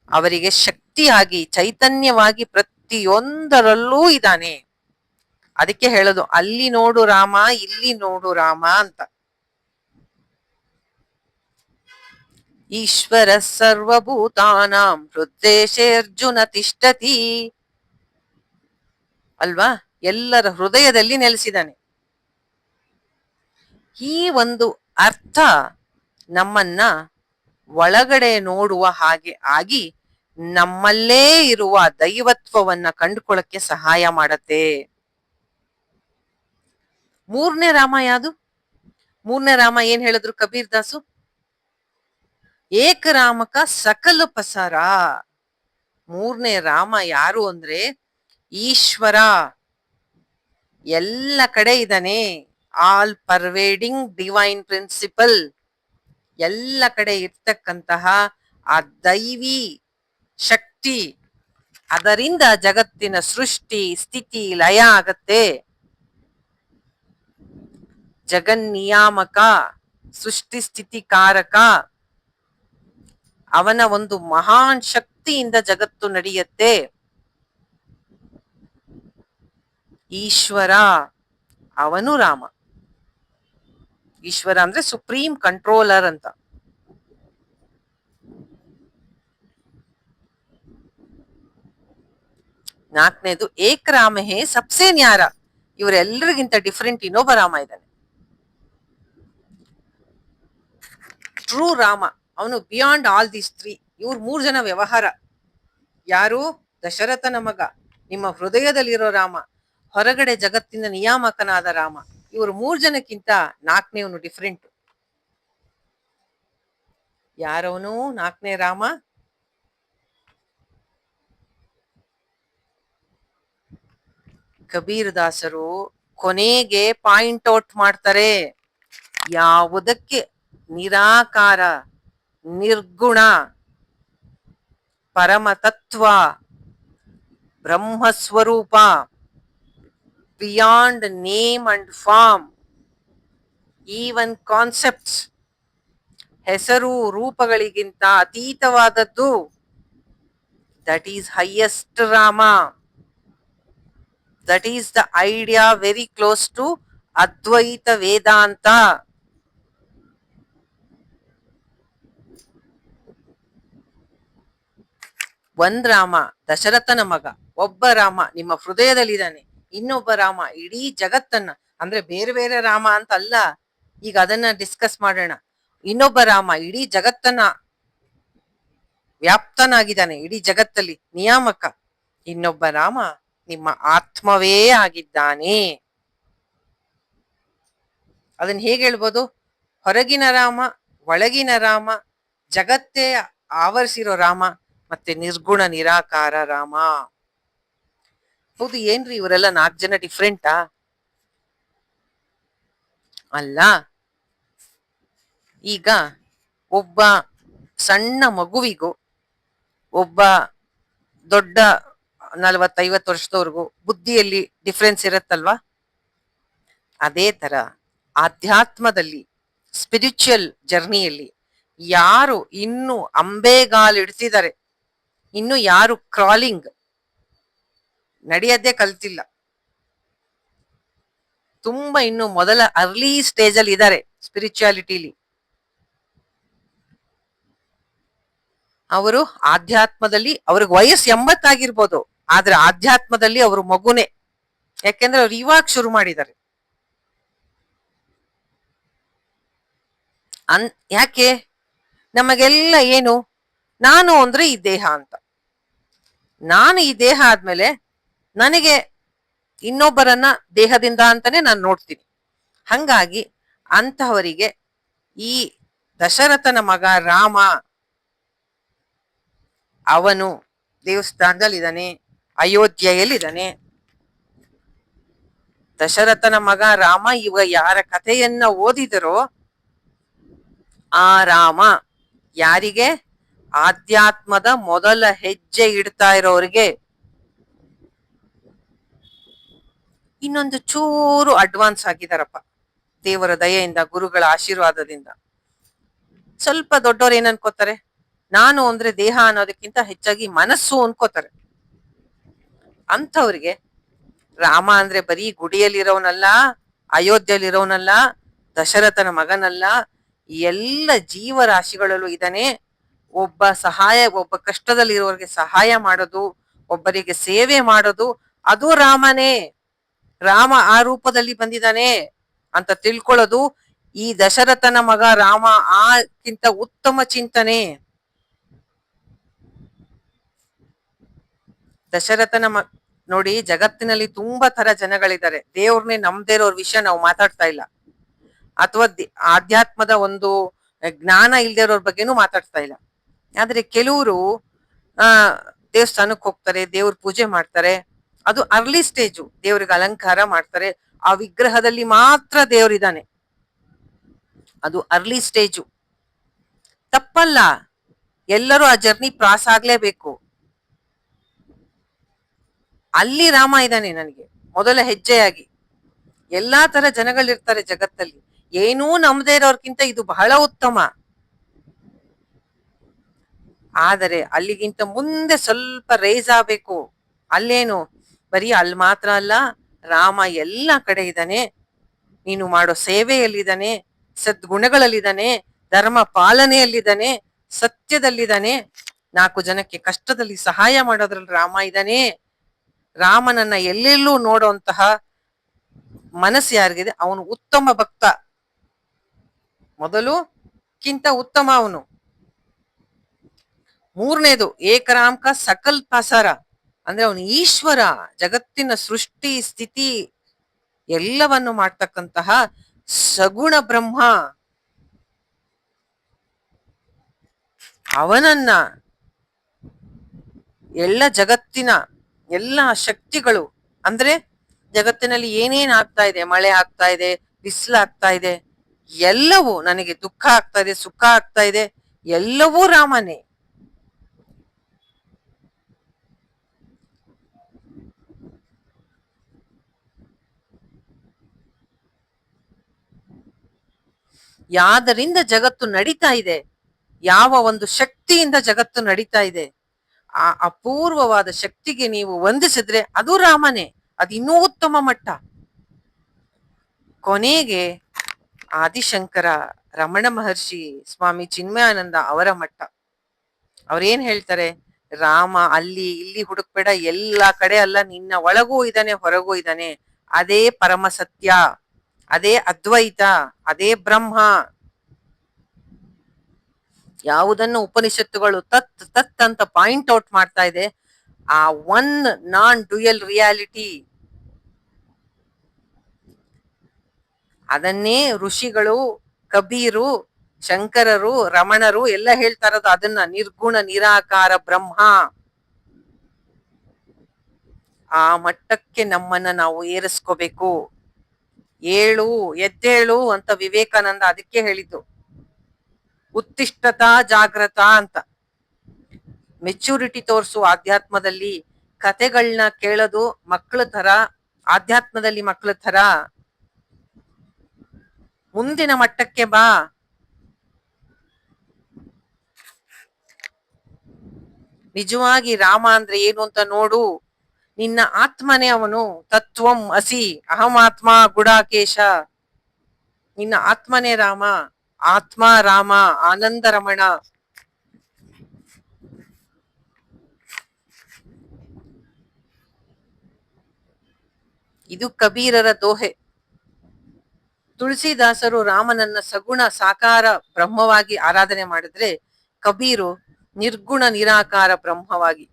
ಅವರಿಗೆ ಶಕ್ತಿಯಾಗಿ, ಚೈತನ್ಯವಾಗಿ ಪ್ರತಿಯೊಂದರಲ್ಲೂ ಇದ್ದಾನೆ. ಅದಕ್ಕೆ ಹೇಳೋದು ಅಲ್ಲಿ ನೋಡು ರಾಮ, ಇಲ್ಲಿ ನೋಡು ರಾಮ ಅಂತ. ಈಶ್ವರ ಸರ್ವಭೂತಾನಾಂ ಹೃದ್ದೇಶೇ ಅರ್ಜುನ ತಿಷ್ಠತಿ ಅಲ್ವಾ, ಎಲ್ಲರ ಹೃದಯದಲ್ಲಿ ನೆಲೆಸಿದಾನೆ. ಈ ಒಂದು ಅರ್ಥ ನಮ್ಮನ್ನ ಒಳಗಡೆ ನೋಡುವ ಹಾಗೆ ಆಗಿ ನಮ್ಮಲ್ಲೇ ಇರುವ ದೈವತ್ವವನ್ನ ಕಂಡುಕೊಳ್ಳಕ್ಕೆ ಸಹಾಯ ಮಾಡತ್ತೆ. ಮೂರನೇ ರಾಮ ಯಾವುದು? ಮೂರನೇ ರಾಮ ಏನ್ ಹೇಳಿದ್ರು ಕಬೀರ್ ದಾಸು? ಏಕ ರಾಮಕ ಸಕಲ ಪಸರ. ಮೂರನೇ ರಾಮ ಯಾರು ಅಂದ್ರೆ ಈಶ್ವರ. ಎಲ್ಲ ಕಡೆ ಇದ್ದಾನೆ. All pervading divine principle. ಎಲ್ಲ ಕಡೆ ಇರ್ತಕ್ಕಂತಹ ಆ ದೈವಿ ಶಕ್ತಿ, ಅದರಿಂದ ಜಗತ್ತಿನ ಸೃಷ್ಟಿ ಸ್ಥಿತಿ ಲಯ ಆಗತ್ತೆ. ಜಗನ್ನಿಯಾಮಕ, ಸೃಷ್ಟಿ ಸ್ಥಿತಿ ಕಾರಕ, ಅವನ ಒಂದು ಮಹಾನ್ ಶಕ್ತಿಯಿಂದ ಜಗತ್ತು ನಡೆಯುತ್ತೆ. ಈಶ್ವರ ಅವನು ರಾಮ. ಈಶ್ವರ ಅಂದ್ರೆ ಸುಪ್ರೀಂ ಕಂಟ್ರೋಲರ್ ಅಂತ. ನಾಲ್ಕನೇದು ಏಕ ರಾಮ ಹೇ ಸಬ್ಸೆ ನ್ಯಾರ. ಇವರೆಲ್ಲರಿಗಿಂತ ಡಿಫರೆಂಟ್ ಇನ್ನೊಬ್ಬ ರಾಮ ಇದ್ದಾನೆ, ಟ್ರೂ ರಾಮ. ಅವನು ಬಿಯಾಂಡ್ ಆಲ್ ದೀಸ್ ತ್ರೀ. ಇವ್ರು 3 ಜನ ವ್ಯವಹಾರ. ಯಾರು? ದಶರಥನ ಮಗ, ನಿಮ್ಮ ಹೃದಯದಲ್ಲಿರೋ ರಾಮ, ಹೊರಗಡೆ ಜಗತ್ತಿನ ನಿಯಾಮಕನಾದ ರಾಮ. ಇವರು 3 ಜನಕ್ಕಿಂತ 4ನೇವನು ಡಿಫರೆಂಟ್. ಯಾರವನು 4ನೇ ರಾಮ? ಕಬೀರ್ ದಾಸರು ಕೊನೆಗೆ ಪಾಯಿಂಟ್ ಔಟ್ ಮಾಡ್ತಾರೆ. ಯಾವುದಕ್ಕೆ ನಿರಾಕಾರ, ನಿರ್ಗುಣ, ಪರಮತತ್ವ, ಬ್ರಹ್ಮಸ್ವರೂಪ, beyond name and form, even concepts, ಹೆಸರು ರೂಪಗಳಿಗಿಂತ ಅತೀತವಾದದ್ದು, that is highest Rama. That is the idea very close to Advaita Vedanta. ಒಂದ್ ರಾಮ ದಶರಥನ ಮಗ, ಒಬ್ಬ ರಾಮ ನಿಮ್ಮ ಹೃದಯದಲ್ಲಿದ್ದಾನೆ, ಇನ್ನೊಬ್ಬ ರಾಮ ಇಡೀ ಜಗತ್ತನ್ನ, ಅಂದ್ರೆ ಬೇರೆ ಬೇರೆ ರಾಮ ಅಂತ ಅಲ್ಲ, ಈಗ ಅದನ್ನ ಡಿಸ್ಕಸ್ ಮಾಡೋಣ. ಇನ್ನೊಬ್ಬ ರಾಮ ಇಡೀ ಜಗತ್ತನ್ನ ವ್ಯಾಪ್ತನಾಗಿದ್ದಾನೆ, ಇಡೀ ಜಗತ್ತಲ್ಲಿ ನಿಯಾಮಕ. ಇನ್ನೊಬ್ಬ ರಾಮ ನಿಮ್ಮ ಆತ್ಮವೇ ಆಗಿದ್ದಾನೆ. ಅದನ್ನ ಹೇಗೆ ಹೇಳ್ಬೋದು? ಹೊರಗಿನ ರಾಮ, ಒಳಗಿನ ರಾಮ, ಜಗತ್ತೇ ಆವರಿಸಿರೋ ರಾಮ, ಮತ್ತೆ ನಿರ್ಗುಣ ನಿರಾಕಾರ ರಾಮ. ಹೌದು, ಏನ್ರಿ ಇವರೆಲ್ಲ 4 ಜನ ಡಿಫ್ರೆಂಟಾ? ಅಲ್ಲ. ಈಗ ಒಬ್ಬ ಸಣ್ಣ ಮಗುವಿಗೂ ಒಬ್ಬ ದೊಡ್ಡ 40-50 ವರ್ಷದವರೆಗೂ ಬುದ್ಧಿಯಲ್ಲಿ ಡಿಫ್ರೆನ್ಸ್ ಇರತ್ತಲ್ವಾ? ಅದೇ ತರ ಆಧ್ಯಾತ್ಮದಲ್ಲಿ, ಸ್ಪಿರಿಚುವಲ್ ಜರ್ನಿಯಲ್ಲಿ ಯಾರು ಇನ್ನು ಅಂಬೆಗಾಲಿಡ್ತಿದ್ದಾರೆ, ಇನ್ನು ಯಾರು ಕ್ರಾಲಿಂಗ್, ನಡೆಯದೇ ಕಲ್ತಿಲ್ಲ, ತುಂಬಾ ಇನ್ನು ಮೊದಲ ಅರ್ಲಿ ಸ್ಟೇಜ್ ಅಲ್ಲಿ ಇದ್ದಾರೆ ಸ್ಪಿರಿಚುಯಾಲಿಟಿಲಿ, ಅವರು ಆಧ್ಯಾತ್ಮದಲ್ಲಿ, ಅವ್ರಿಗೆ ವಯಸ್ಸು 80 ಆಗಿರ್ಬೋದು, ಆದ್ರೆ ಆಧ್ಯಾತ್ಮದಲ್ಲಿ ಅವರು ಮಗುನೇ. ಯಾಕೆಂದ್ರೆ ಅವ್ರು ಇವಾಗ ಶುರು ಮಾಡಿದ್ದಾರೆ. ಯಾಕೆ? ನಮಗೆಲ್ಲ ಏನು, ನಾನು ಅಂದ್ರೆ ಈ ದೇಹ ಅಂತ. ನಾನು ಈ ದೇಹ ಆದ್ಮೇಲೆ ನನಗೆ ಇನ್ನೊಬ್ಬರನ್ನ ದೇಹದಿಂದ ಅಂತಾನೆ ನಾನು ನೋಡ್ತೀನಿ. ಹಂಗಾಗಿ ಅಂತಹವರಿಗೆ ಈ ದಶರಥನ ಮಗ ರಾಮ, ಅವನು ದೇವಸ್ಥಾನದಲ್ಲಿದ್ದಾನೆ, ಅಯೋಧ್ಯೆಯಲ್ಲಿದ್ದಾನೆ. ದಶರಥನ ಮಗ ರಾಮ ಇವಾಗ ಯಾರ ಕಥೆಯನ್ನ ಓದಿದರೋ ಆ ರಾಮ ಯಾರಿಗೆ? ಆಧ್ಯಾತ್ಮದ ಮೊದಲ ಹೆಜ್ಜೆ ಇಡ್ತಾ ಇರೋರಿಗೆ. ಇನ್ನೊಂದು ಚೂರು ಅಡ್ವಾನ್ಸ್ ಆಗಿದಾರಪ್ಪ ದೇವರ ದಯೆಯಿಂದ, ಗುರುಗಳ ಆಶೀರ್ವಾದದಿಂದ. ಸ್ವಲ್ಪ ದೊಡ್ಡವ್ರು ಏನ್ ಅನ್ಕೋತಾರೆ? ನಾನು ಅಂದ್ರೆ ದೇಹ ಅನ್ನೋದಕ್ಕಿಂತ ಹೆಚ್ಚಾಗಿ ಮನಸ್ಸು ಅನ್ಕೋತಾರೆ. ಅಂಥವ್ರಿಗೆ ರಾಮ ಅಂದ್ರೆ ಬರೀ ಗುಡಿಯಲ್ಲಿರೋನಲ್ಲ, ಅಯೋಧ್ಯೆಯಲ್ಲಿರೋನಲ್ಲ, ದಶರಥನ ಮಗನಲ್ಲ, ಎಲ್ಲ ಜೀವರಾಶಿಗಳಲ್ಲೂ ಇದ್ದಾನೆ. ಒಬ್ಬ ಕಷ್ಟದಲ್ಲಿರೋರಿಗೆ ಸಹಾಯ ಮಾಡೋದು, ಒಬ್ಬರಿಗೆ ಸೇವೆ ಮಾಡೋದು, ಅದು ರಾಮನೇ. ರಾಮ ಆ ರೂಪದಲ್ಲಿ ಬಂದಿದ್ದಾನೆ ಅಂತ ತಿಳ್ಕೊಳ್ಳೋದು ಈ ದಶರಥನ ಮಗ ರಾಮ ಆಕ್ಕಿಂತ ಉತ್ತಮ ಚಿಂತನೆ. ದಶರಥನ ನೋಡಿ, ಜಗತ್ತಿನಲ್ಲಿ ತುಂಬಾ ತರ ಜನಗಳಿದ್ದಾರೆ. ದೇವ್ರನ್ನೇ ನಂಬದೇ ಇರೋರ್ ವಿಷಯ ನಾವು ಮಾತಾಡ್ತಾ ಇಲ್ಲ, ಅಥವಾ ಆಧ್ಯಾತ್ಮದ ಒಂದು ಜ್ಞಾನ ಇಲ್ದೇ ಇರೋರ್ ಬಗ್ಗೆನೂ ಮಾತಾಡ್ತಾ ಇಲ್ಲ. ಆದ್ರೆ ಕೆಲವರು ಆ ದೇವಸ್ಥಾನಕ್ಕೆ ಹೋಗ್ತಾರೆ, ದೇವ್ರ ಪೂಜೆ ಮಾಡ್ತಾರೆ, ಅದು ಅರ್ಲಿ ಸ್ಟೇಜು. ದೇವ್ರಿಗೆ ಅಲಂಕಾರ ಮಾಡ್ತಾರೆ, ಆ ವಿಗ್ರಹದಲ್ಲಿ ಮಾತ್ರ ದೇವ್ರಿದಾನೆ, ಅದು ಅರ್ಲಿ ಸ್ಟೇಜು. ತಪ್ಪಲ್ಲ, ಎಲ್ಲರೂ ಆ ಜರ್ನಿ ಕ್ರಾಸ್ ಆಗ್ಲೇಬೇಕು. ಅಲ್ಲಿ ರಾಮ ಇದ್ದಾನೆ ನನಗೆ ಮೊದಲ ಹೆಜ್ಜೆಯಾಗಿ. ಎಲ್ಲಾ ತರ ಜನಗಳಿರ್ತಾರೆ ಜಗತ್ತಲ್ಲಿ, ಏನೂ ನಂಬದೇ ಇರೋರ್ಕಿಂತ ಇದು ಬಹಳ ಉತ್ತಮ. ಆದರೆ ಅಲ್ಲಿಗಿಂತ ಮುಂದೆ ಸ್ವಲ್ಪ ರೈಸ್ ಆಗ್ಬೇಕು. ಅಲ್ಲೇನು ಬರೀ ಅಲ್ಲಿ ಮಾತ್ರ ಅಲ್ಲ, ರಾಮ ಎಲ್ಲ ಕಡೆ ಇದ್ದಾನೆ, ನೀನು ಮಾಡೋ ಸೇವೆಯಲ್ಲಿದ್ದಾನೆ, ಸದ್ಗುಣಗಳಲ್ಲಿದ್ದಾನೆ, ಧರ್ಮ ಪಾಲನೆಯಲ್ಲಿದ್ದಾನೆ, ಸತ್ಯದಲ್ಲಿದ್ದಾನೆ, 4 ಜನಕ್ಕೆ ಕಷ್ಟದಲ್ಲಿ ಸಹಾಯ ಮಾಡೋದ್ರಲ್ಲಿ ರಾಮ ಇದ್ದಾನೆ. ರಾಮನನ್ನ ಎಲ್ಲೆಲ್ಲೂ ನೋಡುವಂತಹ ಮನಸ್ಸು ಯಾರಿಗಿದೆ, ಅವನು ಉತ್ತಮ ಭಕ್ತ. ಮೊದಲು ಕಿಂತ ಉತ್ತಮ ಅವನು. ಮೂರನೇದು ಏಕರಾಮ್ ಕ ಸಕಲ್ ಪಸಾರ, ಅಂದ್ರೆ ಅವನು ಈಶ್ವರ, ಜಗತ್ತಿನ ಸೃಷ್ಟಿ ಸ್ಥಿತಿ ಎಲ್ಲವನ್ನು ಮಾಡ್ತಕ್ಕಂತಹ ಸಗುಣ ಬ್ರಹ್ಮ. ಅವನನ್ನ ಎಲ್ಲ ಜಗತ್ತಿನ ಎಲ್ಲ ಶಕ್ತಿಗಳು, ಅಂದ್ರೆ ಜಗತ್ತಿನಲ್ಲಿ ಏನೇನ್ ಆಗ್ತಾ ಇದೆ, ಮಳೆ ಆಗ್ತಾ ಇದೆ, ಬಿಸಿಲಾಗ್ತಾ ಇದೆ, ಎಲ್ಲವೂ, ನನಗೆ ದುಃಖ ಆಗ್ತಾ ಇದೆ, ಸುಖ ಆಗ್ತಾ ಇದೆ, ಎಲ್ಲವೂ ರಾಮನೇ. ಯಾದರಿಂದ ಜಗತ್ತು ನಡೀತಾ ಇದೆ, ಯಾವ ಒಂದು ಶಕ್ತಿಯಿಂದ ಜಗತ್ತು ನಡೀತಾ ಇದೆ, ಆ ಅಪೂರ್ವವಾದ ಶಕ್ತಿಗೆ ನೀವು ವಂದಿಸಿದ್ರೆ ಅದು ರಾಮನೇ, ಅದು ಇನ್ನೂ ಉತ್ತಮ ಮಟ್ಟ. ಕೊನೆಗೆ ಆದಿಶಂಕರ, ರಮಣ ಮಹರ್ಷಿ, ಸ್ವಾಮಿ ಚಿನ್ಮಯಾನಂದ ಅವರ ಮಟ್ಟ. ಅವ್ರೇನ್ ಹೇಳ್ತಾರೆ, ರಾಮ ಅಲ್ಲಿ ಇಲ್ಲಿ ಹುಡುಕ್ಬೇಡ, ಎಲ್ಲಾ ಕಡೆ ಅಲ್ಲ, ನಿನ್ನ ಒಳಗೂ ಇದ್ದಾನೆ, ಹೊರಗೂ ಇದ್ದಾನೆ, ಅದೇ ಪರಮ ಸತ್ಯ, ಅದೇ ಅದ್ವೈತ, ಅದೇ ಬ್ರಹ್ಮ. ಯಾವುದನ್ನು ಉಪನಿಷತ್ತುಗಳು ತತ್ ತತ್ ಅಂತ ಪಾಯಿಂಟ್ ಔಟ್ ಮಾಡ್ತಾ ಇದೆ, ಆ ಒನ್ ನಾನ್ ಡ್ಯುಯಲ್ ರಿಯಾಲಿಟಿ, ಅದನ್ನೇ ಋಷಿಗಳು, ಕಬೀರು, ಶಂಕರರು, ರಮಣರು ಎಲ್ಲ ಹೇಳ್ತಾ ಇರೋದು ಅದನ್ನ, ನಿರ್ಗುಣ ನಿರಾಕಾರ ಬ್ರಹ್ಮ. ಆ ಮಟ್ಟಕ್ಕೆ ನಮ್ಮನ್ನ ನಾವು ಏರಿಸ್ಕೋಬೇಕು. ಏಳು, ಎದ್ದೇಳು ಅಂತ ವಿವೇಕಾನಂದ ಅದಕ್ಕೆ ಹೇಳಿದ್ದು, ಉತ್ತಿಷ್ಠತಾ ಜಾಗೃತ ಅಂತ. ಮೆಚುರಿಟಿ ತೋರಿಸು ಆಧ್ಯಾತ್ಮದಲ್ಲಿ. ಕತೆಗಳನ್ನ ಕೇಳೋದು ಮಕ್ಕಳ ತರ, ಆಧ್ಯಾತ್ಮದಲ್ಲಿ ಮಕ್ಕಳ ತರ. ಮುಂದಿನ ಮಟ್ಟಕ್ಕೆ ಬಾ. ನಿಜವಾಗಿ ರಾಮ ಅಂದ್ರೆ ಏನು ಅಂತ ನೋಡು. ನಿನ್ನ ಆತ್ಮನೇ ಅವನು. ತತ್ವಂ ಅಸಿ ಅಹಮಾತ್ಮ ಗುಡಾಕೇಶ. ನಿನ್ನ ಆತ್ಮನೇ ರಾಮ, ಆತ್ಮ ರಾಮ, ಆನಂದ ರಮಣ. ಇದು ಕಬೀರರ ದೋಹೆ. ತುಳಸಿದಾಸರು ರಾಮನನ್ನ ಸಗುಣ ಸಾಕಾರ ಬ್ರಹ್ಮವಾಗಿ ಆರಾಧನೆ ಮಾಡಿದ್ರೆ, ಕಬೀರು ನಿರ್ಗುಣ ನಿರಾಕಾರ ಬ್ರಹ್ಮವಾಗಿ.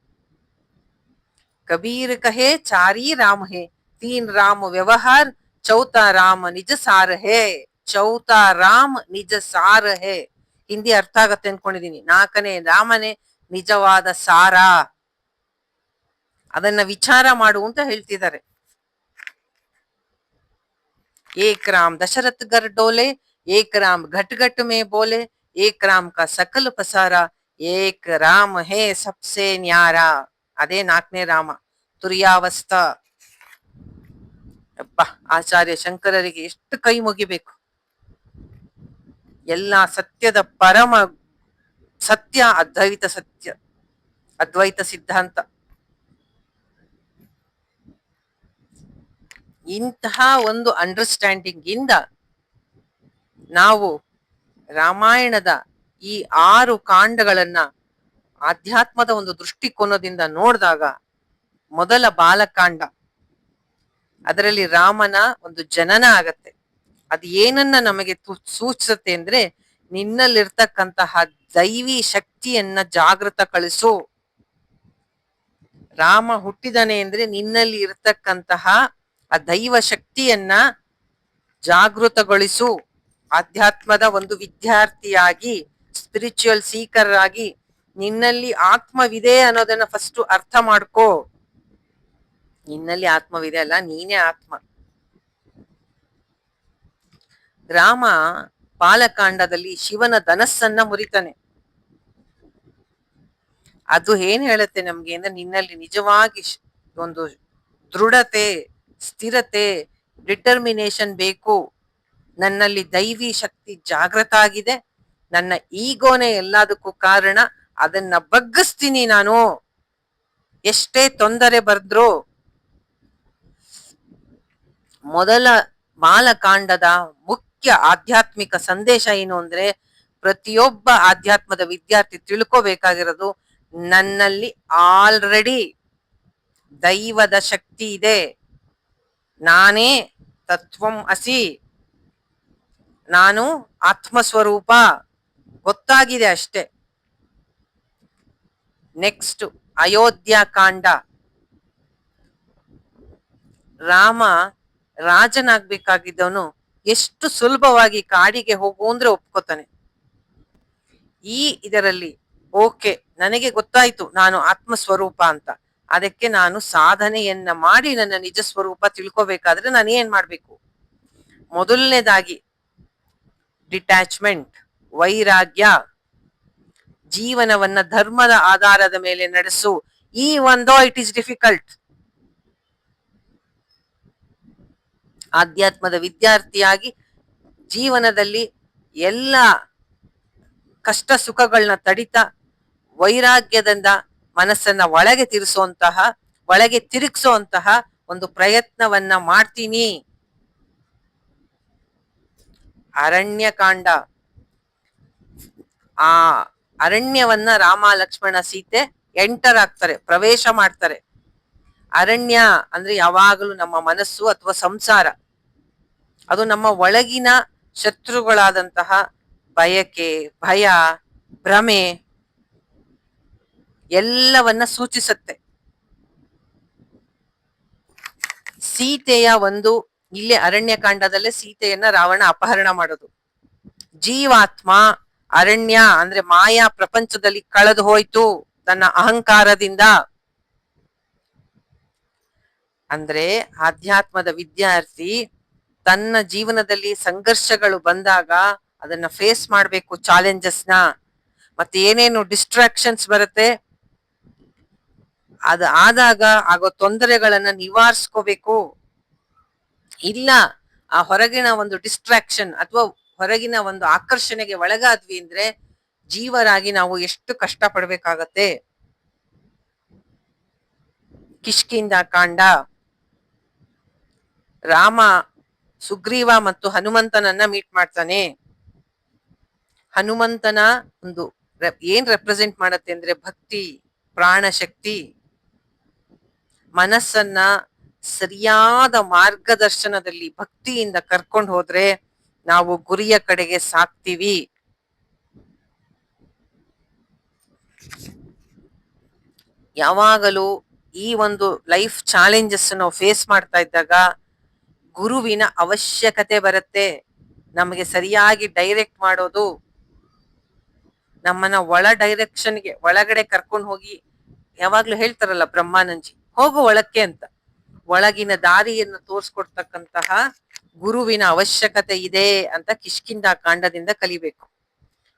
कबीर कहे चारी राम है, 3 राम व्यवहार, चौथा राम निज सार है, चौथा राम निज सार है. ಹಿಂದಿ ಅರ್ಥ ಆಗತ್ತೆ ಅನ್ಕೊಂಡಿದೀನಿ. 4ನೇ ರಾಮನೇ ನಿಜವಾದ ಸಾರ, ಅದನ್ನ ವಿಚಾರ ಮಾಡು ಅಂತ ಹೇಳ್ತಿದ್ದಾರೆ. ಏಕ್ ರಾಮ್ ದಶರಥ್ ಗರ್ ಡೋಲೆ, ಏಕ್ ರಾಮ್ ಘಟ್ ಘಟ್ ಮೇ ಬೋಲೆ, ಏಕ್ ರಾಮ್ ಕಾ ಸಕಲ ಪಸಾರ, ಏಕ್ ರಾಮ್ ಹೇ ಸಬ್ಸೆ ನ್ಯಾರ. ಅದೇ 4ನೇ ರಾಮ, ತುರ್ಯಾವಸ್ಥಾ. ಅಪ್ಪ, ಆಚಾರ್ಯ ಶಂಕರರಿಗೆ ಎಷ್ಟು ಕೈ ಮುಗಿಬೇಕು. ಎಲ್ಲಾ ಸತ್ಯದ ಪರಮ ಸತ್ಯ ಅದ್ವೈತ ಸತ್ಯ, ಅದ್ವೈತ ಸಿದ್ಧಾಂತ. ಇಂತಹ ಒಂದು ಅಂಡರ್ಸ್ಟ್ಯಾಂಡಿಂಗ್ ಇಂದ ನಾವು ರಾಮಾಯಣದ ಈ 6 ಕಾಂಡಗಳನ್ನ ಆಧ್ಯಾತ್ಮದ ಒಂದು ದೃಷ್ಟಿಕೋನದಿಂದ ನೋಡಿದಾಗ, ಮೊದಲ ಬಾಲಕಾಂಡ, ಅದರಲ್ಲಿ ರಾಮನ ಒಂದು ಜನನ ಆಗತ್ತೆ. ಅದು ಏನನ್ನ ನಮಗೆ ಸೂಚಿಸುತ್ತೆ ಅಂದ್ರೆ, ನಿನ್ನಲ್ಲಿರ್ತಕ್ಕಂತಹ ದೈವಿ ಶಕ್ತಿಯನ್ನ ಜಾಗೃತಗೊಳಿಸು. ರಾಮ ಹುಟ್ಟಿದಾನೆ ಅಂದ್ರೆ ನಿನ್ನಲ್ಲಿ ಇರತಕ್ಕಂತಹ ಆ ದೈವ ಶಕ್ತಿಯನ್ನ ಜಾಗೃತಗೊಳಿಸು. ಆಧ್ಯಾತ್ಮದ ಒಂದು ವಿದ್ಯಾರ್ಥಿಯಾಗಿ, ಸ್ಪಿರಿಚುವಲ್ ಸೀಕರ್ ಆಗಿ ನಿನ್ನಲ್ಲಿ ಆತ್ಮವಿದೆ ಅನ್ನೋದನ್ನ ಫಸ್ಟ್ ಅರ್ಥ ಮಾಡ್ಕೋ. ನಿನ್ನಲ್ಲಿ ಆತ್ಮವಿದೆ ಅಲ್ಲ, ನೀನೇ ಆತ್ಮ. ರಾಮ ಬಾಲಕಾಂಡದಲ್ಲಿ ಶಿವನ ಧನಸ್ಸನ್ನ ಮುರಿತಾನೆ. ಅದು ಏನ್ ಹೇಳುತ್ತೆ ನಮ್ಗೆ ಅಂದ್ರೆ ನಿನ್ನಲ್ಲಿ ನಿಜವಾಗಿ ಒಂದು ದೃಢತೆ, ಸ್ಥಿರತೆ, ಡಿಟರ್ಮಿನೇಷನ್ ಬೇಕು. ನನ್ನಲ್ಲಿ ದೈವಿ ಶಕ್ತಿ ಜಾಗೃತ ಆಗಿದೆ. ನನ್ನ ಈಗೋನೇ ಎಲ್ಲದಕ್ಕೂ ಕಾರಣ. ಅದನ್ನ ಬಗ್ಗಿಸ್ತೀನಿ ನಾನು. ಎಷ್ಟೇ ತೊಂದರೆ ಬರ್ದ್ರು. ಮೊದಲ ಬಾಲಕಾಂಡದ ಮುಖ್ಯ ಆಧ್ಯಾತ್ಮಿಕ ಸಂದೇಶ ಏನು ಅಂದ್ರೆ, ಪ್ರತಿಯೊಬ್ಬ ಆಧ್ಯಾತ್ಮದ ವಿದ್ಯಾರ್ಥಿ ತಿಳ್ಕೋಬೇಕಾಗಿರೋದು, ನನ್ನಲ್ಲಿ ಆಲ್ರೆಡಿ ದೈವದ ಶಕ್ತಿ ಇದೆ. ನಾನೇ ತತ್ವಂ ಅಸಿ, ನಾನು ಆತ್ಮಸ್ವರೂಪ ಗೊತ್ತಾಗಿದೆ ಅಷ್ಟೆ. ನೆಕ್ಸ್ಟ್ ಅಯೋಧ್ಯ ಕಾಂಡ. ರಾಮ ರಾಜನಾಗ್ಬೇಕಾಗಿದ್ದವನು ಎಷ್ಟು ಸುಲಭವಾಗಿ ಕಾಡಿಗೆ ಹೋಗು ಅಂದ್ರೆ ಒಪ್ಕೋತಾನೆ. ಇದರಲ್ಲಿ ಓಕೆ, ನನಗೆ ಗೊತ್ತಾಯ್ತು ನಾನು ಆತ್ಮಸ್ವರೂಪ ಅಂತ. ಅದಕ್ಕೆ ನಾನು ಸಾಧನೆಯನ್ನ ಮಾಡಿ ನನ್ನ ನಿಜ ಸ್ವರೂಪ ತಿಳ್ಕೋಬೇಕಾದ್ರೆ ನಾನು ಏನ್ ಮಾಡ್ಬೇಕು? ಮೊದಲನೇದಾಗಿ ಡಿಟ್ಯಾಚ್ಮೆಂಟ್, ವೈರಾಗ್ಯ, ಜೀವನವನ್ನ ಧರ್ಮದ ಆಧಾರದ ಮೇಲೆ ನಡೆಸು. It is difficult. ಆಧ್ಯಾತ್ಮದ ವಿದ್ಯಾರ್ಥಿಯಾಗಿ ಜೀವನದಲ್ಲಿ ಎಲ್ಲ ಕಷ್ಟ ಸುಖಗಳನ್ನ ತಡಿತಾ ವೈರಾಗ್ಯದಿಂದ ಮನಸ್ಸನ್ನ ಒಳಗೆ ತಿರುಗಿಸುವಂತಹ ಒಂದು ಪ್ರಯತ್ನವನ್ನ ಮಾಡ್ತೀನಿ. ಅರಣ್ಯಕಾಂಡ. ಆ ಅರಣ್ಯವನ್ನ ರಾಮ ಲಕ್ಷ್ಮಣ ಸೀತೆ ಎಂಟರ್ ಆಗ್ತಾರೆ, ಪ್ರವೇಶ ಮಾಡ್ತಾರೆ. ಅರಣ್ಯ ಅಂದ್ರೆ ಯಾವಾಗಲೂ ನಮ್ಮ ಮನಸ್ಸು ಅಥವಾ ಸಂಸಾರ. ಅದು ನಮ್ಮ ಒಳಗಿನ ಶತ್ರುಗಳಾದಂತಹ ಬಯಕೆ, ಭಯ, ಭ್ರಮೆ ಎಲ್ಲವನ್ನ ಸೂಚಿಸುತ್ತೆ. ಸೀತೆಯ ಒಂದು ಇಲ್ಲೇ ಅರಣ್ಯಕಾಂಡದಲ್ಲೇ ಸೀತೆಯನ್ನ ರಾವಣ ಅಪಹರಣ ಮಾಡೋದು. ಜೀವಾತ್ಮ ಅರಣ್ಯ ಅಂದ್ರೆ ಮಾಯಾ ಪ್ರಪಂಚದಲ್ಲಿ ಕಳೆದು ಹೋಯ್ತು ತನ್ನ ಅಹಂಕಾರದಿಂದ. ಅಂದ್ರೆ ಆಧ್ಯಾತ್ಮದ ವಿದ್ಯಾರ್ಥಿ ತನ್ನ ಜೀವನದಲ್ಲಿ ಸಂಘರ್ಷಗಳು ಬಂದಾಗ ಅದನ್ನ ಫೇಸ್ ಮಾಡ್ಬೇಕು, ಚಾಲೆಂಜಸ್ನ. ಮತ್ತೆ ಏನೇನು ಡಿಸ್ಟ್ರಾಕ್ಷನ್ಸ್ ಬರುತ್ತೆ, ಅದು ಆದಾಗ ಆಗೋ ತೊಂದರೆಗಳನ್ನ ನಿವಾರಿಸ್ಕೋಬೇಕು. ಇಲ್ಲ ಆ ಹೊರಗಿನ ಒಂದು ಡಿಸ್ಟ್ರಾಕ್ಷನ್ ಅಥವಾ ಹೊರಗಿನ ಒಂದು ಆಕರ್ಷಣೆಗೆ ಒಳಗಾದ್ವಿ ಅಂದ್ರೆ ಜೀವರಾಗಿ ನಾವು ಎಷ್ಟು ಕಷ್ಟ ಪಡ್ಬೇಕಾಗತ್ತೆ. ಕಿಷ್ಕಿಂಧ ಕಾಂಡ. ರಾಮ ಸುಗ್ರೀವ ಮತ್ತು ಹನುಮಂತನನ್ನ ಮೀಟ್ ಮಾಡ್ತಾನೆ. ಹನುಮಂತನ ಒಂದು ಏನ್ ರೆಪ್ರೆಸೆಂಟ್ ಮಾಡತ್ತೆ ಅಂದ್ರೆ ಭಕ್ತಿ, ಪ್ರಾಣ ಶಕ್ತಿ. ಮನಸ್ಸನ್ನ ಸರಿಯಾದ ಮಾರ್ಗದರ್ಶನದಲ್ಲಿ ಭಕ್ತಿಯಿಂದ ಕರ್ಕೊಂಡು ಹೋದ್ರೆ ನಾವು ಗುರಿಯ ಕಡೆಗೆ ಸಾಕ್ತಿವಿ. ಯಾವಾಗಲೂ ಈ ಒಂದು ಲೈಫ್ ಚಾಲೆಂಜಸ್ ನಾವು ಫೇಸ್ ಮಾಡ್ತಾ ಇದ್ದಾಗ ಗುರುವಿನ ಅವಶ್ಯಕತೆ ಬರುತ್ತೆ. ನಮಗೆ ಸರಿಯಾಗಿ ಡೈರೆಕ್ಟ್ ಮಾಡೋದು, ನಮ್ಮನ್ನ ಡೈರೆಕ್ಷನ್ಗೆ ಒಳಗಡೆ ಕರ್ಕೊಂಡು ಹೋಗಿ, ಯಾವಾಗ್ಲೂ ಹೇಳ್ತಾರಲ್ಲ ಬ್ರಹ್ಮಾನಂಜಿ, ಹೋಗು ಒಳಕ್ಕೆ ಅಂತ, ಒಳಗಿನ ದಾರಿಯನ್ನು ತೋರ್ಸ್ಕೊಡ್ತಕ್ಕಂತಹ ಗುರುವಿನ ಅವಶ್ಯಕತೆ ಇದೆ ಅಂತ ಕಿಷ್ಕಿಂಧ ಕಾಂಡದಿಂದ ಕಲಿಬೇಕು.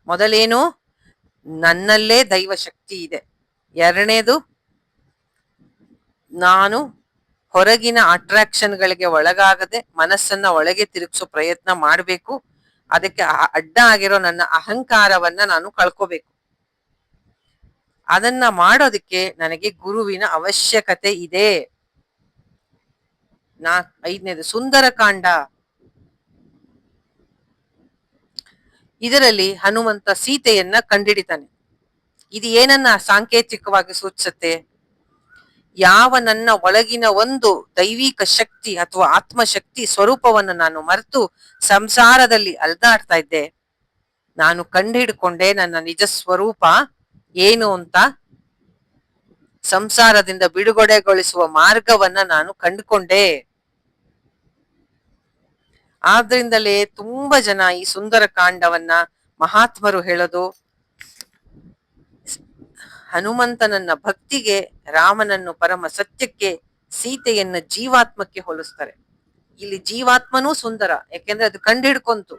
ಮೊದಲೇನು, ನನ್ನಲ್ಲೇ ದೈವ ಶಕ್ತಿ ಇದೆ. ಎರಡನೇದು, ನಾನು ಹೊರಗಿನ ಅಟ್ರಾಕ್ಷನ್ಗಳಿಗೆ ಒಳಗಾಗದೆ ಮನಸ್ಸನ್ನ ಒಳಗೆ ತಿರುಗಿಸೋ ಪ್ರಯತ್ನ ಮಾಡ್ಬೇಕು. ಅದಕ್ಕೆ ಅಡ್ಡ ಆಗಿರೋ ನನ್ನ ಅಹಂಕಾರವನ್ನ ನಾನು ಕಳ್ಕೋಬೇಕು. ಅದನ್ನ ಮಾಡೋದಕ್ಕೆ ನನಗೆ ಗುರುವಿನ ಅವಶ್ಯಕತೆ ಇದೆ. 5ನೇದು ಸುಂದರಕಾಂಡ. ಇದರಲ್ಲಿ ಹನುಮಂತ ಸೀತೆಯನ್ನ ಕಂಡಿಡಿತಾನೆ. ಇದು ಏನನ್ನ ಸಾಂಕೇತಿಕವಾಗಿ ಸೂಚಿಸುತ್ತೆ? ಯಾವ ನನ್ನ ಒಳಗಿನ ಒಂದು ದೈವಿಕ ಶಕ್ತಿ ಅಥವಾ ಆತ್ಮಶಕ್ತಿ ಸ್ವರೂಪವನ್ನು ನಾನು ಮರೆತು ಸಂಸಾರದಲ್ಲಿ ಅಲ್ದಾಡ್ತಾ ಇದ್ದೆ, ನಾನು ಕಂಡುಹಿಡ್ಕೊಂಡೆ ನನ್ನ ನಿಜ ಸ್ವರೂಪ ಏನು ಅಂತ. ಸಂಸಾರದಿಂದ ಬಿಡುಗಡೆಗೊಳಿಸುವ ಮಾರ್ಗವನ್ನ ನಾನು ಕಂಡುಕೊಂಡೆ. ಆದ್ರಿಂದಲೇ ತುಂಬಾ ಜನ ಈ ಸುಂದರ ಕಾಂಡವನ್ನ ಮಹಾತ್ಮರು ಹೇಳೋದು ಹನುಮಂತನನ್ನ ಭಕ್ತಿಗೆ, ರಾಮನನ್ನು ಪರಮ ಸತ್ಯಕ್ಕೆ, ಸೀತೆಯನ್ನ ಜೀವಾತ್ಮಕ್ಕೆ ಹೋಲಿಸ್ತಾರೆ. ಇಲ್ಲಿ ಜೀವಾತ್ಮನೂ ಸುಂದರ, ಯಾಕೆಂದ್ರೆ ಅದು ಕಂಡಿಡ್ಕೊಂತು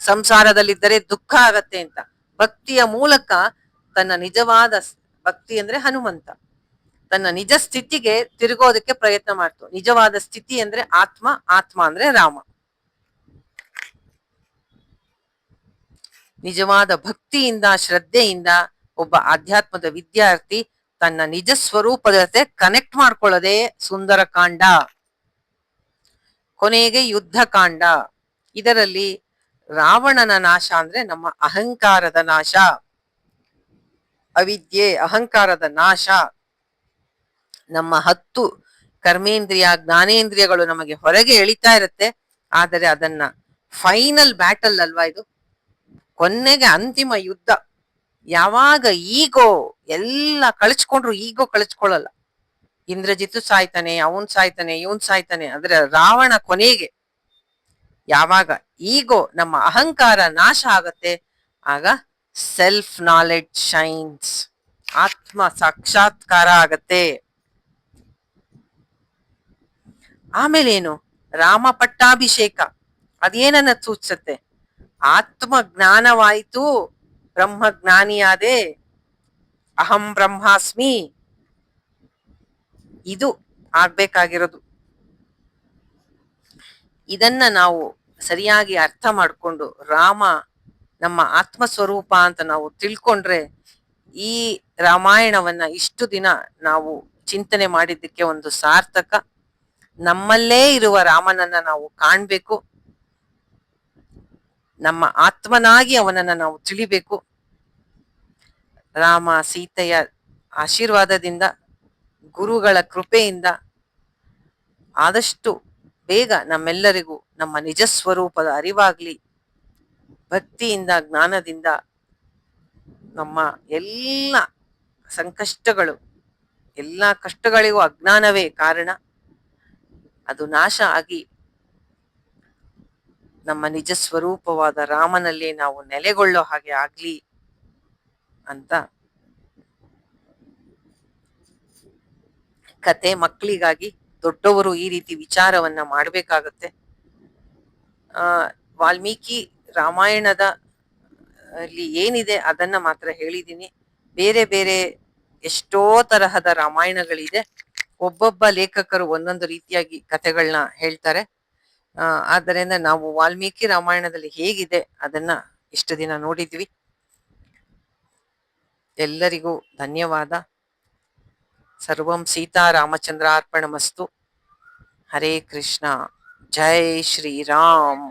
ಸಂಸಾರದಲ್ಲಿದ್ದರೆ ದುಃಖ ಆಗತ್ತೆ ಅಂತ. ಭಕ್ತಿಯ ಮೂಲಕ ತನ್ನ ನಿಜವಾದ ಭಕ್ತಿ ಅಂದ್ರೆ ಹನುಮಂತ ತನ್ನ ನಿಜ ಸ್ಥಿತಿಗೆ ತಿರುಗೋದಕ್ಕೆ ಪ್ರಯತ್ನ ಮಾಡ್ತು. ನಿಜವಾದ ಸ್ಥಿತಿ ಅಂದ್ರೆ ಆತ್ಮ, ಆತ್ಮ ಅಂದ್ರೆ ರಾಮ. ನಿಜವಾದ ಭಕ್ತಿಯಿಂದ, ಶ್ರದ್ಧೆಯಿಂದ ಒಬ್ಬ ಆಧ್ಯಾತ್ಮದ ವಿದ್ಯಾರ್ಥಿ ತನ್ನ ನಿಜ ಸ್ವರೂಪದ ಜೊತೆ ಕನೆಕ್ಟ್ ಮಾಡ್ಕೊಳ್ಳೋದೇ ಸುಂದರ ಕಾಂಡ. ಕೊನೆಗೆ ಯುದ್ಧ ಕಾಂಡ. ಇದರಲ್ಲಿ ರಾವಣನ ನಾಶ ಅಂದ್ರೆ ನಮ್ಮ ಅಹಂಕಾರದ ನಾಶ, ಅವಿದ್ಯೆ ಅಹಂಕಾರದ ನಾಶ. ನಮ್ಮ 10 ಕರ್ಮೇಂದ್ರಿಯ ಜ್ಞಾನೇಂದ್ರಿಯಗಳು ನಮಗೆ ಹೊರಗೆ ಎಳಿತಾ ಇರುತ್ತೆ, ಆದರೆ ಅದನ್ನ ಫೈನಲ್ ಬ್ಯಾಟಲ್ ಅಲ್ವಾ ಇದು, ಕೊನೆಗೆ ಅಂತಿಮ ಯುದ್ಧ. ಯಾವಾಗ ಈಗೋ ಎಲ್ಲ ಕಳಚ್ಕೊಂಡ್ರು, ಈಗೋ ಕಳಚ್ಕೊಳ್ಳಲ್ಲ. ಇಂದ್ರಜಿತ್ತು ಸಾಯ್ತಾನೆ, ಅವನ್ ಸಾಯ್ತಾನೆ, ಇವನ್ ಸಾಯ್ತಾನೆ, ಆದ್ರೆ ರಾವಣ ಕೊನೆಗೆ ಯಾವಾಗ ಈಗೋ ನಮ್ಮ ಅಹಂಕಾರ ನಾಶ ಆಗತ್ತೆ, ಆಗ ಸೆಲ್ಫ್ ನಾಲೆಡ್ಜ್ ಶೈನ್ಸ್, ಆತ್ಮ ಸಾಕ್ಷಾತ್ಕಾರ ಆಗತ್ತೆ. ಆಮೇಲೇನು, ರಾಮ ಪಟ್ಟಾಭಿಷೇಕ. ಅದೇನನ್ನ ಸೂಚಿಸತ್ತೆ? ಆತ್ಮ ಜ್ಞಾನವಾಯಿತು, ಬ್ರಹ್ಮ ಜ್ಞಾನಿಯಾದೆ, ಅಹಂ ಬ್ರಹ್ಮಾಸ್ಮಿ, ಇದು ಆಗ್ಬೇಕಾಗಿರೋದು. ಇದನ್ನ ನಾವು ಸರಿಯಾಗಿ ಅರ್ಥ ಮಾಡ್ಕೊಂಡು ರಾಮ ನಮ್ಮ ಆತ್ಮ ಸ್ವರೂಪ ಅಂತ ನಾವು ತಿಳ್ಕೊಂಡ್ರೆ, ಈ ರಾಮಾಯಣವನ್ನ ಇಷ್ಟು ದಿನ ನಾವು ಚಿಂತನೆ ಮಾಡಿದ್ದಕ್ಕೆ ಒಂದು ಸಾರ್ಥಕ. ನಮ್ಮಲ್ಲೇ ಇರುವ ರಾಮನನ್ನ ನಾವು ಕಾಣ್ಬೇಕು, ನಮ್ಮ ಆತ್ಮನಾಗಿ ಅವನನ್ನ ನಾವು ತಿಳಿಬೇಕು. ರಾಮ ಸೀತೆಯ ಆಶೀರ್ವಾದದಿಂದ, ಗುರುಗಳ ಕೃಪೆಯಿಂದ ಆದಷ್ಟು ಬೇಗ ನಮ್ಮೆಲ್ಲರಿಗೂ ನಮ್ಮ ನಿಜ ಸ್ವರೂಪದ ಅರಿವಾಗ್ಲಿ. ಭಕ್ತಿಯಿಂದ, ಜ್ಞಾನದಿಂದ ನಮ್ಮ ಎಲ್ಲ ಸಂಕಷ್ಟಗಳು, ಎಲ್ಲ ಕಷ್ಟಗಳಿಗೂ ಅಜ್ಞಾನವೇ ಕಾರಣ, ಅದು ನಾಶ ಆಗಿ ನಮ್ಮ ನಿಜ ಸ್ವರೂಪವಾದ ರಾಮನಲ್ಲಿ ನಾವು ನೆಲೆಗೊಳ್ಳೋ ಹಾಗೆ ಆಗ್ಲಿ ಅಂತ ಕತೆ. ಮಕ್ಕಳಿಗಾಗಿ ದೊಡ್ಡವರು ಈ ರೀತಿ ವಿಚಾರವನ್ನ ಮಾಡ್ಬೇಕಾಗತ್ತೆ. ವಾಲ್ಮೀಕಿ ರಾಮಾಯಣದ ಅಲ್ಲಿ ಏನಿದೆ ಅದನ್ನ ಮಾತ್ರ ಹೇಳಿದೀನಿ. ಬೇರೆ ಬೇರೆ ಎಷ್ಟೋ ತರಹದ ರಾಮಾಯಣಗಳಿದೆ. ಒಬ್ಬೊಬ್ಬ ಲೇಖಕರು ಒಂದೊಂದು ರೀತಿಯಾಗಿ ಕಥೆಗಳನ್ನ ಹೇಳ್ತಾರೆ. ಆದ್ದರಿಂದ ನಾವು ವಾಲ್ಮೀಕಿ ರಾಮಾಯಣದಲ್ಲಿ ಹೇಗಿದೆ ಅದನ್ನ ಇಷ್ಟು ದಿನ ನೋಡಿದ್ವಿ. ಎಲ್ಲರಿಗೂ ಧನ್ಯವಾದ. ಸರ್ವಂ ಸೀತಾರಾಮಚಂದ್ರಾರ್ಪಣಮಸ್ತು. ಹರೇ ಕೃಷ್ಣ. ಜೈ ಶ್ರೀರಾಮ್.